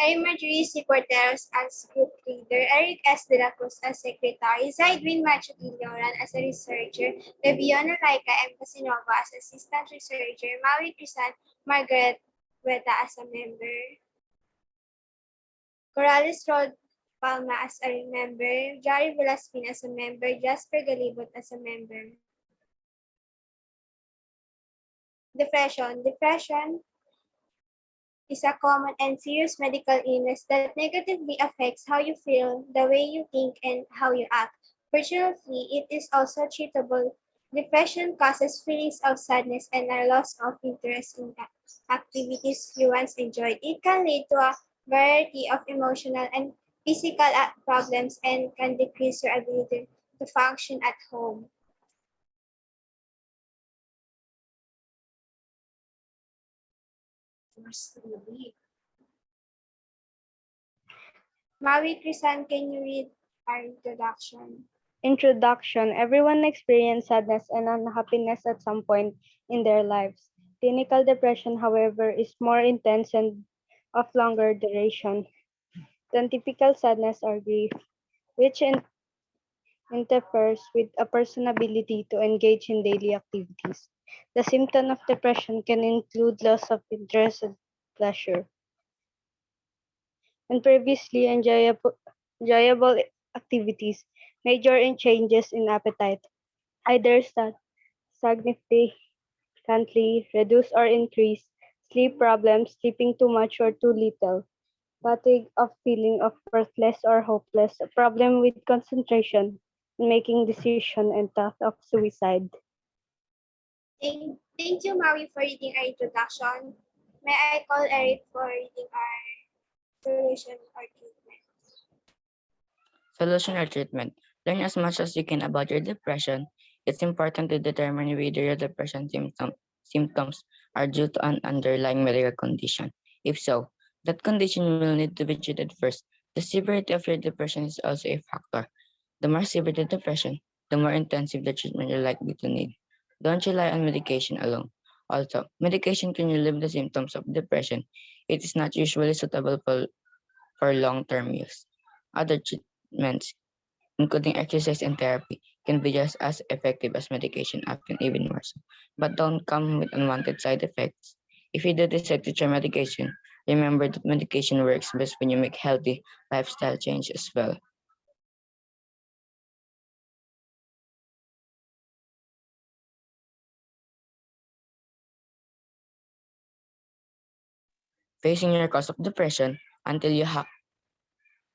S3: I'm Marjorie C. Corteros as group leader, Eric S. De La Cruz as secretary, Zaidwin Macho Gilioran as a researcher, Leviona Laika M. Casanova as assistant researcher, Maui Crisan Margaret Weta as a member, Corrales Rod Palma as a member, Jari Velasquez as a member, Jasper Galibot as a member. Depression is a common and serious medical illness that negatively affects how you feel, the way you think, and how you act. Fortunately, it is also treatable. Depression causes feelings of sadness and a loss of interest in activities you once enjoyed. It can lead to a variety of emotional and physical problems and can decrease your ability to function at home. Maui Krisan, can you read our introduction?
S6: Introduction. Everyone experiences sadness and unhappiness at some point in their lives. Clinical depression, however, is more intense and of longer duration than typical sadness or grief, which interferes with a person's ability to engage in daily activities. The symptom of depression can include loss of interest and pleasure. And previously enjoyable activities, major in changes in appetite, either significantly reduce or increase, sleep problems, sleeping too much or too little, fatigue of feeling of worthless or hopeless, a problem with concentration, making decision, and thought of suicide.
S3: Thank you, Maui, for reading our introduction. May I call Eric for reading our solution or treatment?
S11: Solution or treatment. Learn as much as you can about your depression. It's important to determine whether your depression symptoms are due to an underlying medical condition. If so, that condition will need to be treated first. The severity of your depression is also a factor. The more severe the depression, the more intensive the treatment you're likely to need. Don't rely on medication alone. Also, medication can relieve the symptoms of depression. It is not usually suitable for long-term use. Other treatments, including exercise and therapy, can be just as effective as medication, often even more so, but don't come with unwanted side effects. If you do decide to try medication, remember that medication works best when you make healthy lifestyle change as well. Facing your cause of depression until you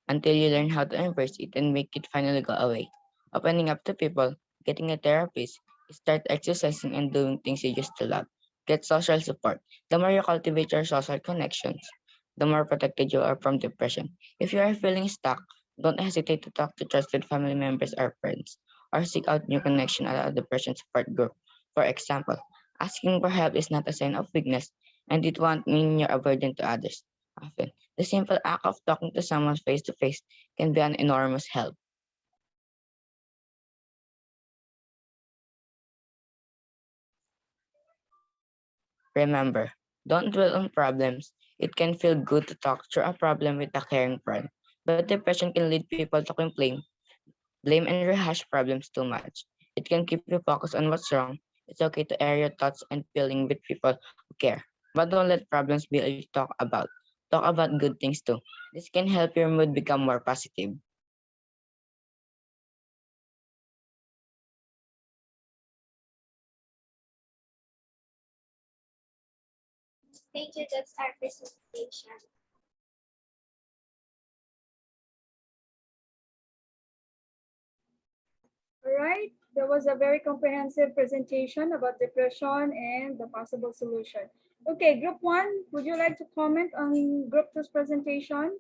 S11: learn how to embrace it and make it finally go away. Opening up to people, getting a therapist, start exercising and doing things you used to love. Get social support. The more you cultivate your social connections, the more protected you are from depression. If you are feeling stuck, don't hesitate to talk to trusted family members or friends, or seek out new connection at a depression support group. For example, asking for help is not a sign of weakness, and it won't mean you're a burden to others. Often, the simple act of talking to someone face to face can be an enormous help. Remember, don't dwell on problems. It can feel good to talk through a problem with a caring friend, but depression can lead people to complain, blame, and rehash problems too much. It can keep you focused on what's wrong. It's okay to air your thoughts and feelings with people who care, but don't let problems be all you talk about. Talk about good things too. This can help your mood become more positive.
S3: Thank you, that's our presentation.
S1: All right, that was a very comprehensive presentation about depression and the possible solution. Okay, group one, would you like to comment on group two's presentation?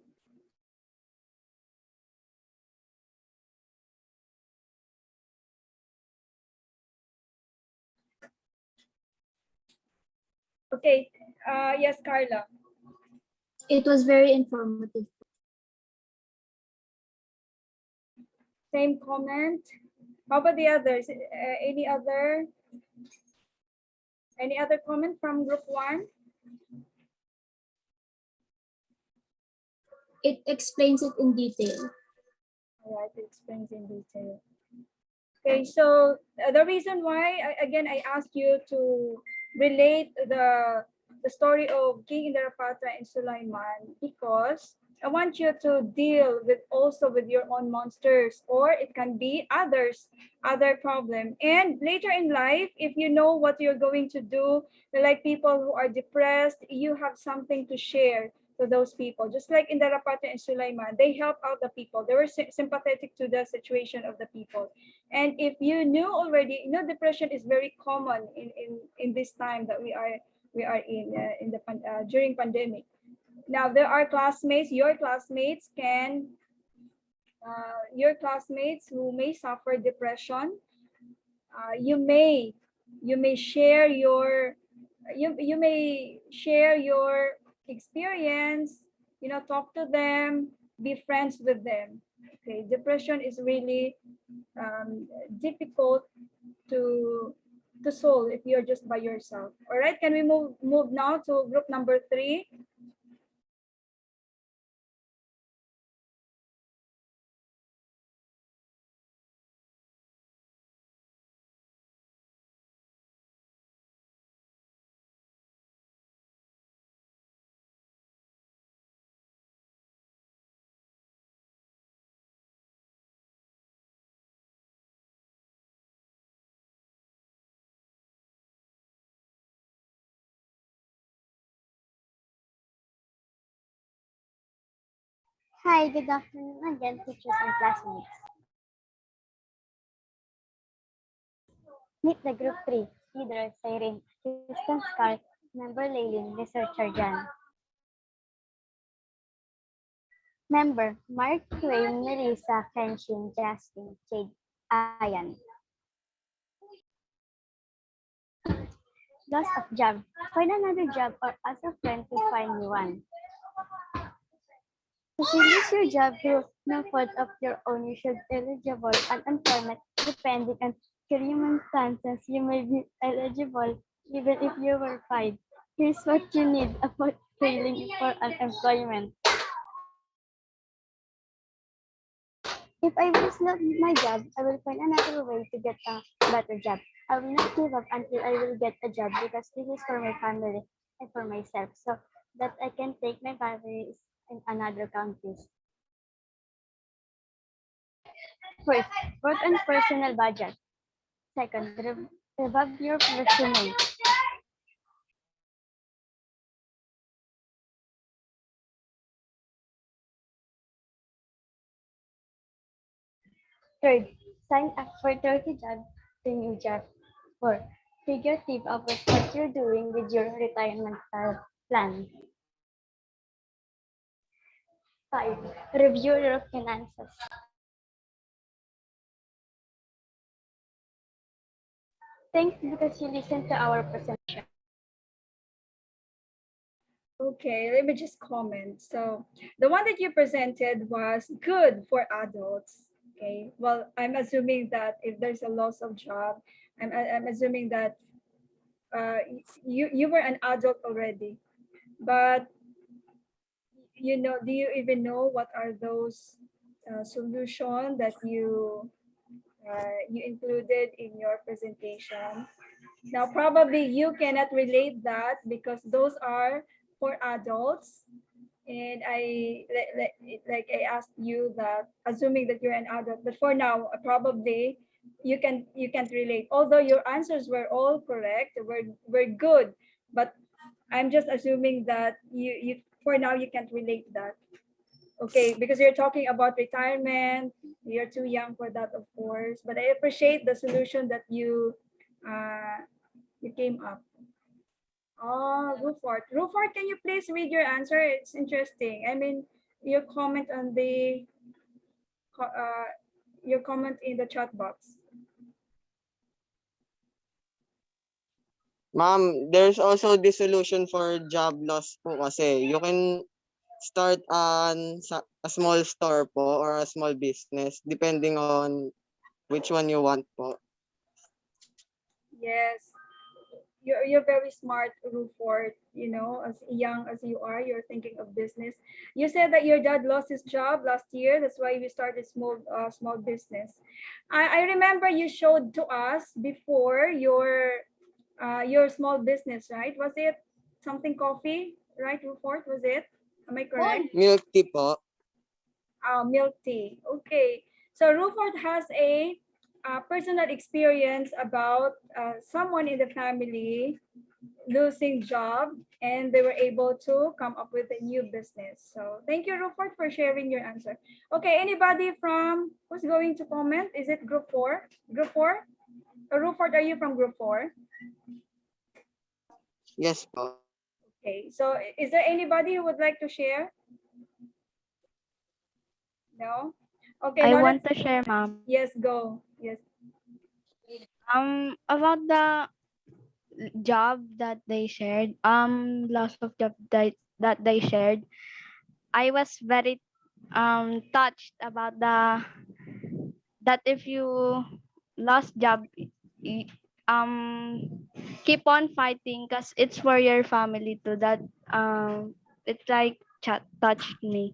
S1: Okay, yes, Carla.
S7: It was very informative.
S1: Same comment. How about the others? Any other comment from group one?
S7: It explains it in detail.
S1: All right, it explains in detail. Okay, so the reason why, again, I asked you to relate the story of King Indarapatra and Sulayman because I want you to deal with also with your own monsters, or it can be other problem. And later in life, if you know what you're going to do, like people who are depressed, you have something to share to those people. Just like Indarapatra and Sulayman, they help out the people. They were sympathetic to the situation of the people. And if you knew already, depression is very common in this time that we are in the during pandemic. Now there are classmates, your classmates who may suffer depression. You may share your experience. Talk to them, be friends with them. Okay, depression is really difficult to solve if you're just by yourself. All right, can we move now to group number 3?
S5: Hi, good afternoon again, teachers and classmates. Meet the group 3, leader Cyrene, assistant Scar, member Laylin, researcher Jan. Member Mark Twain, Melissa, Kenshin, Justin, Jade, Ayan. Loss of job. Find another job or ask a friend to find you one. If you lose your job through no fault of your own, you should eligible unemployment depending on circumstances. You may be eligible even if you were fired. Here's what you need about failing for unemployment. If I lose my job, I will find another way to get a better job. I will not give up until I will get a job because this is for my family and for myself so that I can take my families in another countries. First, work on personal budget. Second, revamp your resume. Third, sign up for 30 jobs to new job. Four, figure tip out what you're doing with your retirement plan. Five, review your finances. Thanks because you listened to our presentation.
S1: Okay, let me just comment. So the one that you presented was good for adults. Okay, well, I'm assuming that if there's a loss of job, I'm assuming that you were an adult already. But do you even know what are those solution that you included in your presentation? Now, probably you cannot relate that because those are for adults. And like I asked you that, assuming that you're an adult, but for now, probably you can't relate. Although your answers were all correct, were good, but I'm just assuming that you for now you can't relate that. Okay, because you're talking about retirement, you're too young for that, of course. But I appreciate the solution that you came up. Oh, Rufort. Rufort, can you please read your answer? It's interesting. I mean, your comment on the your comment in the chat box.
S8: Ma'am, there's also this solution for job loss po kasi. You can start a small store po or a small business depending on which one you want po.
S1: Yes, you're very smart, Rufort. As young as you are, you're thinking of business. You said that your dad lost his job last year. That's why you started small business. I remember you showed to us before your small business, right? Was it something coffee, right, Rufort? Was it? Am I correct?
S8: Milk tea po.
S1: Milk tea. Okay. So Ruford has a personal experience about someone in the family losing job and they were able to come up with a new business. So thank you, Ruford, for sharing your answer. Okay, anybody from who's going to comment? Is it group 4? Group 4? Ruford, are you from group 4?
S8: Yes po.
S1: Okay, so is there anybody who would like to share? No? Okay,
S6: I
S1: now
S6: want
S1: let's,
S6: to share, ma'am.
S1: yes, go. Yes.
S6: About the job that they shared, loss of job that they shared, I was very touched about that if you lost job, y- keep on fighting because it's for your family too. That it like touched me.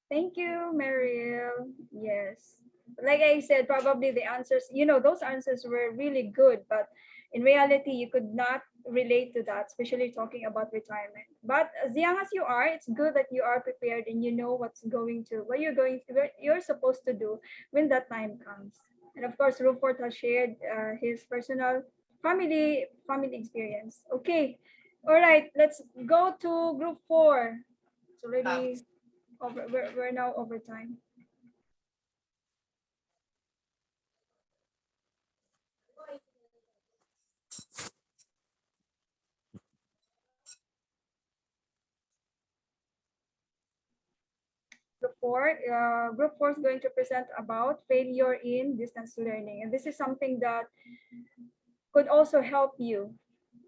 S1: Thank you, Mariel. Yes. Like I said, probably the answers, those answers were really good, but in reality, you could not relate to that, especially talking about retirement. But as young as you are, it's good that you are prepared and you know what you're supposed to do when that time comes. And of course, Rupert has shared his personal family experience. Okay. All right, let's go to group 4. It's already we're now over time. Group 4 is going to present about failure in distance learning. And this is something that could also help you.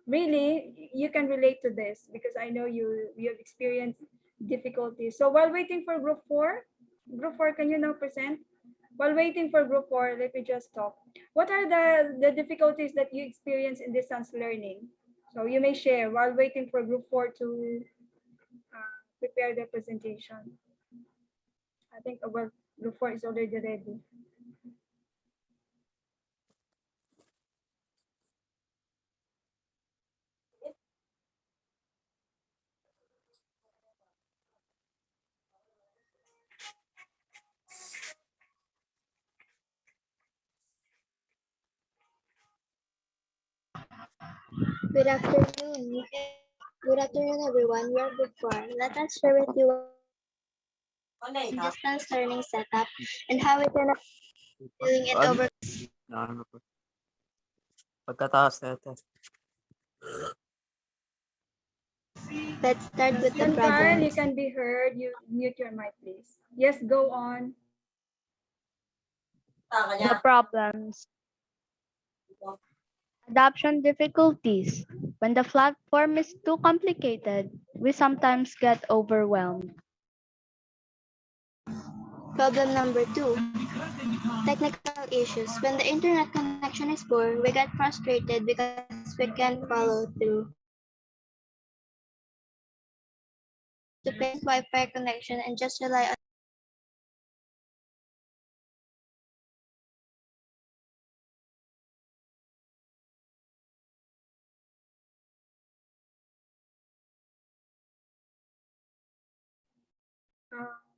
S1: Really, you can relate to this because I know you have experienced difficulties. So while waiting for Group 4, can you now present? While waiting for Group 4, let me just talk. What are the difficulties that you experience in distance learning? So you may share while waiting for Group 4 to prepare their presentation. I think well, Group 4 is already ready.
S3: Good afternoon. Good afternoon, everyone. We are Group 4. Let us share with you distance learning setup and how we can doing it over.
S2: Pagkatapos na ito.
S3: Let's start with the
S1: Kyle, you
S3: problems.
S1: can be heard. You mute your mic, please. Yes, go on.
S6: The problems. Adoption difficulties. When the platform is too complicated, we sometimes get overwhelmed.
S3: Problem number 2. Technical issues. When the internet connection is poor, we get frustrated because we can't follow through. To pay Wi-Fi connection and just rely on.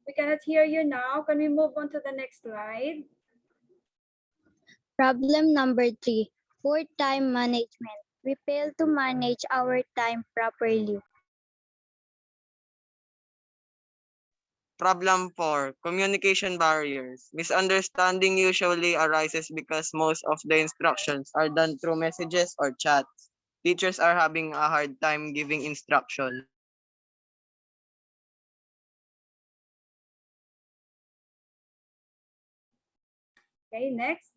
S1: We cannot hear you now. Can we move on to the next slide?
S4: Problem number 3, poor time management. We fail to manage our time properly.
S8: Problem 4, communication barriers. Misunderstanding usually arises because most of the instructions are done through messages or chats. Teachers are having a hard time giving instruction.
S1: Okay, next.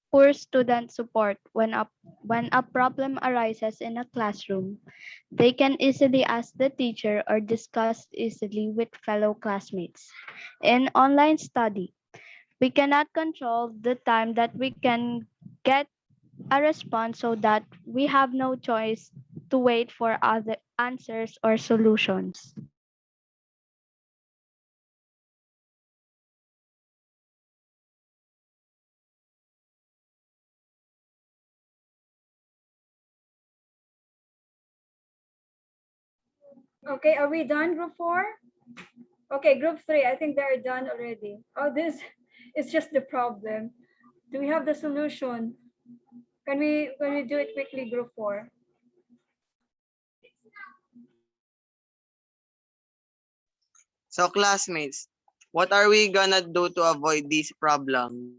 S6: Poor student support. When a problem arises in a classroom, they can easily ask the teacher or discuss easily with fellow classmates. In online study, we cannot control the time that we can get a response, so that we have no choice to wait for other answers or solutions.
S1: Okay, are we done, Group 4? Okay, Group 3, I think they're done already. Oh, this is just the problem. Do we have the solution? Can we do it quickly, Group 4?
S8: So classmates, what are we gonna do to avoid these problems?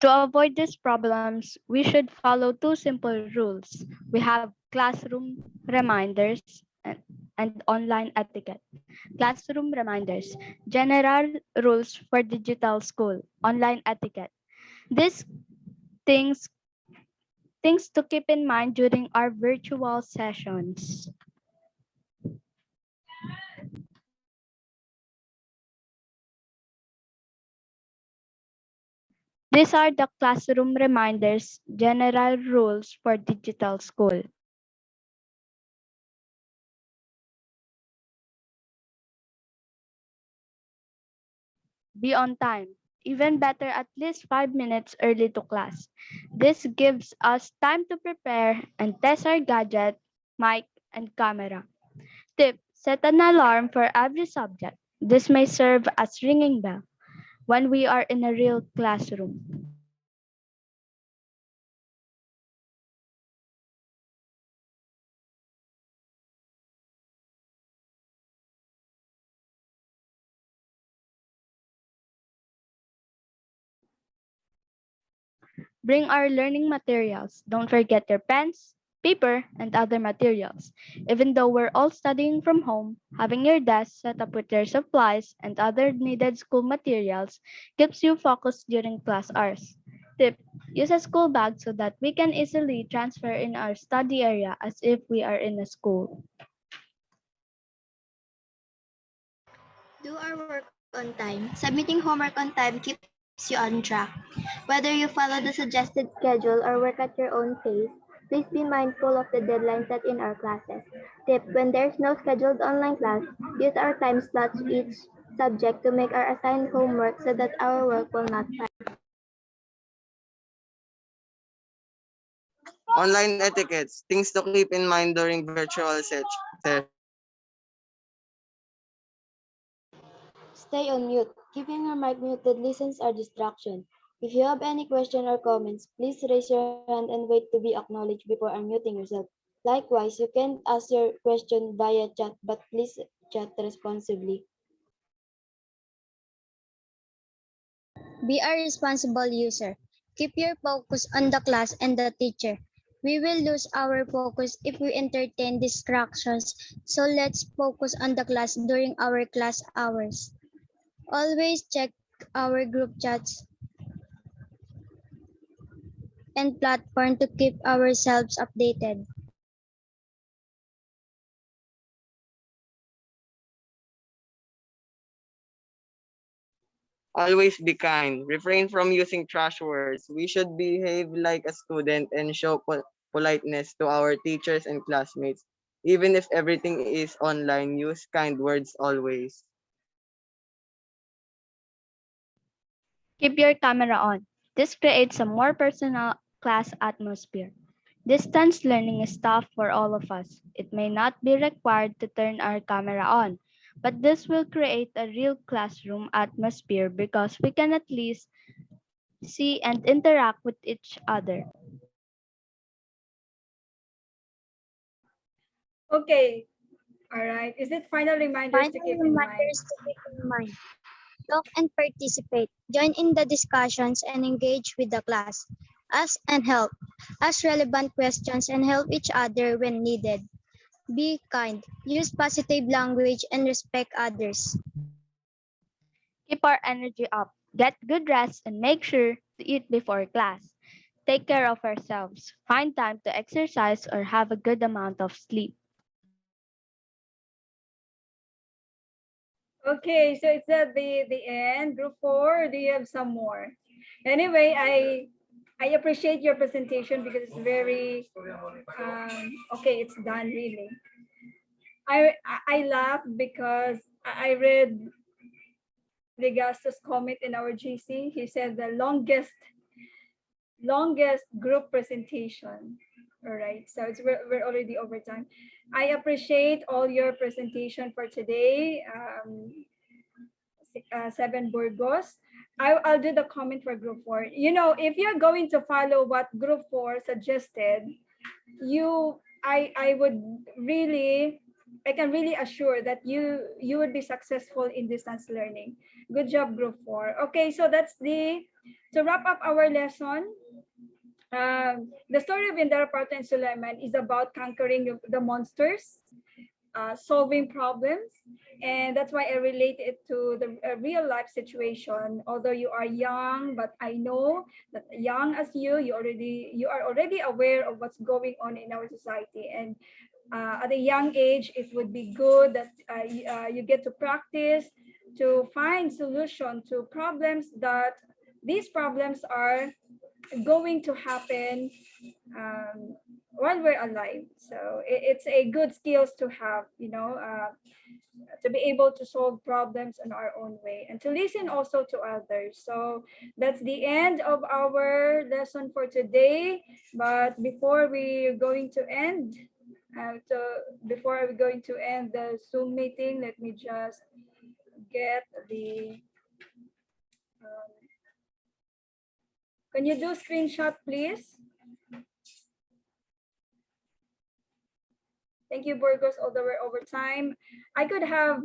S6: To avoid these problems, we should follow two simple rules. We have classroom reminders and online etiquette. Classroom reminders, general rules for digital school, online etiquette. These things things to keep in mind during our virtual sessions. These are the classroom reminders, general rules for digital school. Be on time. Even better, at least 5 minutes early to class. This gives us time to prepare and test our gadget, mic, and camera. Tip, set an alarm for every subject. This may serve as ringing bell when we are in a real classroom. Bring our learning materials. Don't forget your pens, paper, and other materials. Even though we're all studying from home, having your desk set up with your supplies and other needed school materials keeps you focused during class hours. Tip: use a school bag so that we can easily transfer in our study area as if we are in a school.
S4: Do our work on time. Submitting homework on time keeps you on track. Whether you follow the suggested schedule or work at your own pace, please be mindful of the deadlines set in our classes. Tip: when there's no scheduled online class, use our time slots each subject to make our assigned homework so that our work will not pile.
S8: Online etiquettes, things to keep in mind during virtual sessions.
S5: Stay on mute. Keeping your mic muted listens are distraction. If you have any question or comments, please raise your hand and wait to be acknowledged before unmuting yourself. Likewise, you can ask your question via chat, but please chat responsibly.
S4: Be a responsible user. Keep your focus on the class and the teacher. We will lose our focus if we entertain distractions, so let's focus on the class during our class hours. Always check our group chats and platform to keep ourselves updated.
S8: Always be kind. Refrain from using trash words. We should behave like a student and show politeness to our teachers and classmates. Even if everything is online, use kind words always.
S6: Keep your camera on. This creates a more personal class atmosphere. Distance learning is tough for all of us. It may not be required to turn our camera on, but this will create a real classroom atmosphere because we can at least see and interact with each other.
S1: Okay. All right. Is it final reminders to
S4: Final
S1: keep in mind?
S4: reminders to keep in mind. Talk and participate. Join in the discussions and engage with the class. Ask and help. Ask relevant questions and help each other when needed. Be kind. Use positive language and respect others.
S6: Keep our energy up. Get good rest and make sure to eat before class. Take care of ourselves. Find time to exercise or have a good amount of sleep.
S1: Okay, so it's at the end. Group 4, or do you have some more? Anyway, I appreciate your presentation because it's very okay. It's done really. I laughed because I read Legasto's comment in our GC. He said the longest group presentation. All right, so we're already over time. I appreciate all your presentation for today. 7 Burgos. I'll do the comment for group 4. You know, if you're going to follow what group 4 suggested, I would really, I can really assure that you would be successful in distance learning. Good job, group 4. Okay, so to wrap up our lesson. The story of Indarapatra and Sulayman is about conquering the monsters, solving problems, and that's why I relate it to the real life situation. Although you are young, but I know that young as you are already aware of what's going on in our society, and at a young age, it would be good that you get to practice to find solution to problems that these problems are going to happen while we're alive. So it's a good skills to have, to be able to solve problems in our own way and to listen also to others. So that's the end of our lesson for today. But before we're going to end, before we're going to end the Zoom meeting, let me just get the can you do screenshot, please? Thank you, Burgos, all the way over time. I could have,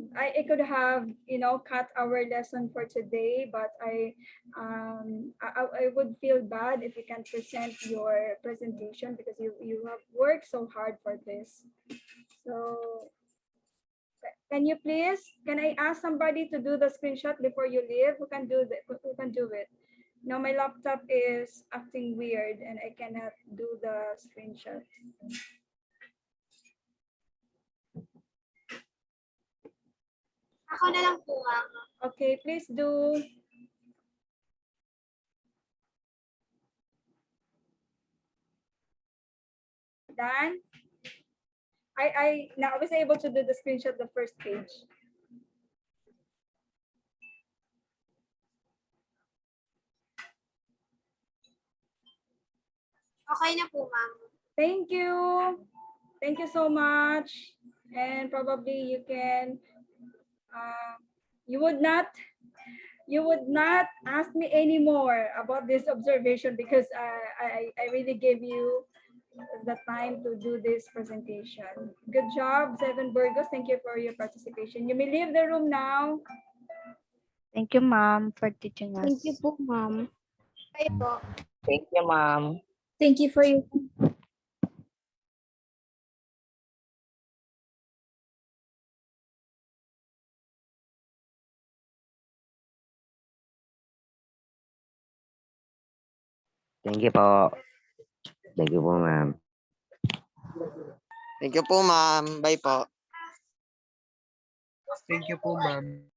S1: cut our lesson for today, but I would feel bad if you can't present your presentation because you have worked so hard for this. So can I ask somebody to do the screenshot before you leave? Who can do who can do it? No, my laptop is acting weird and I cannot do the screenshot.
S3: Ako na lang po, ma'am.
S1: Okay, please do. Done? I now I was able to do the screenshot the first page.
S3: Okay na po, ma'am.
S1: Thank you. Thank you so much. And probably you can you would not ask me anymore about this observation because I really gave you the time to do this presentation. Good job, Seven Burgos. Thank you for your participation. You may leave the room now.
S6: Thank you, ma'am, for teaching us.
S4: Thank you po, ma'am.
S3: Bye po.
S11: Thank you, ma'am.
S7: Thank you for your
S9: Thank you po. Thank you po, ma'am.
S8: Thank you po, ma'am. Bye po.
S12: Thank you po, ma'am.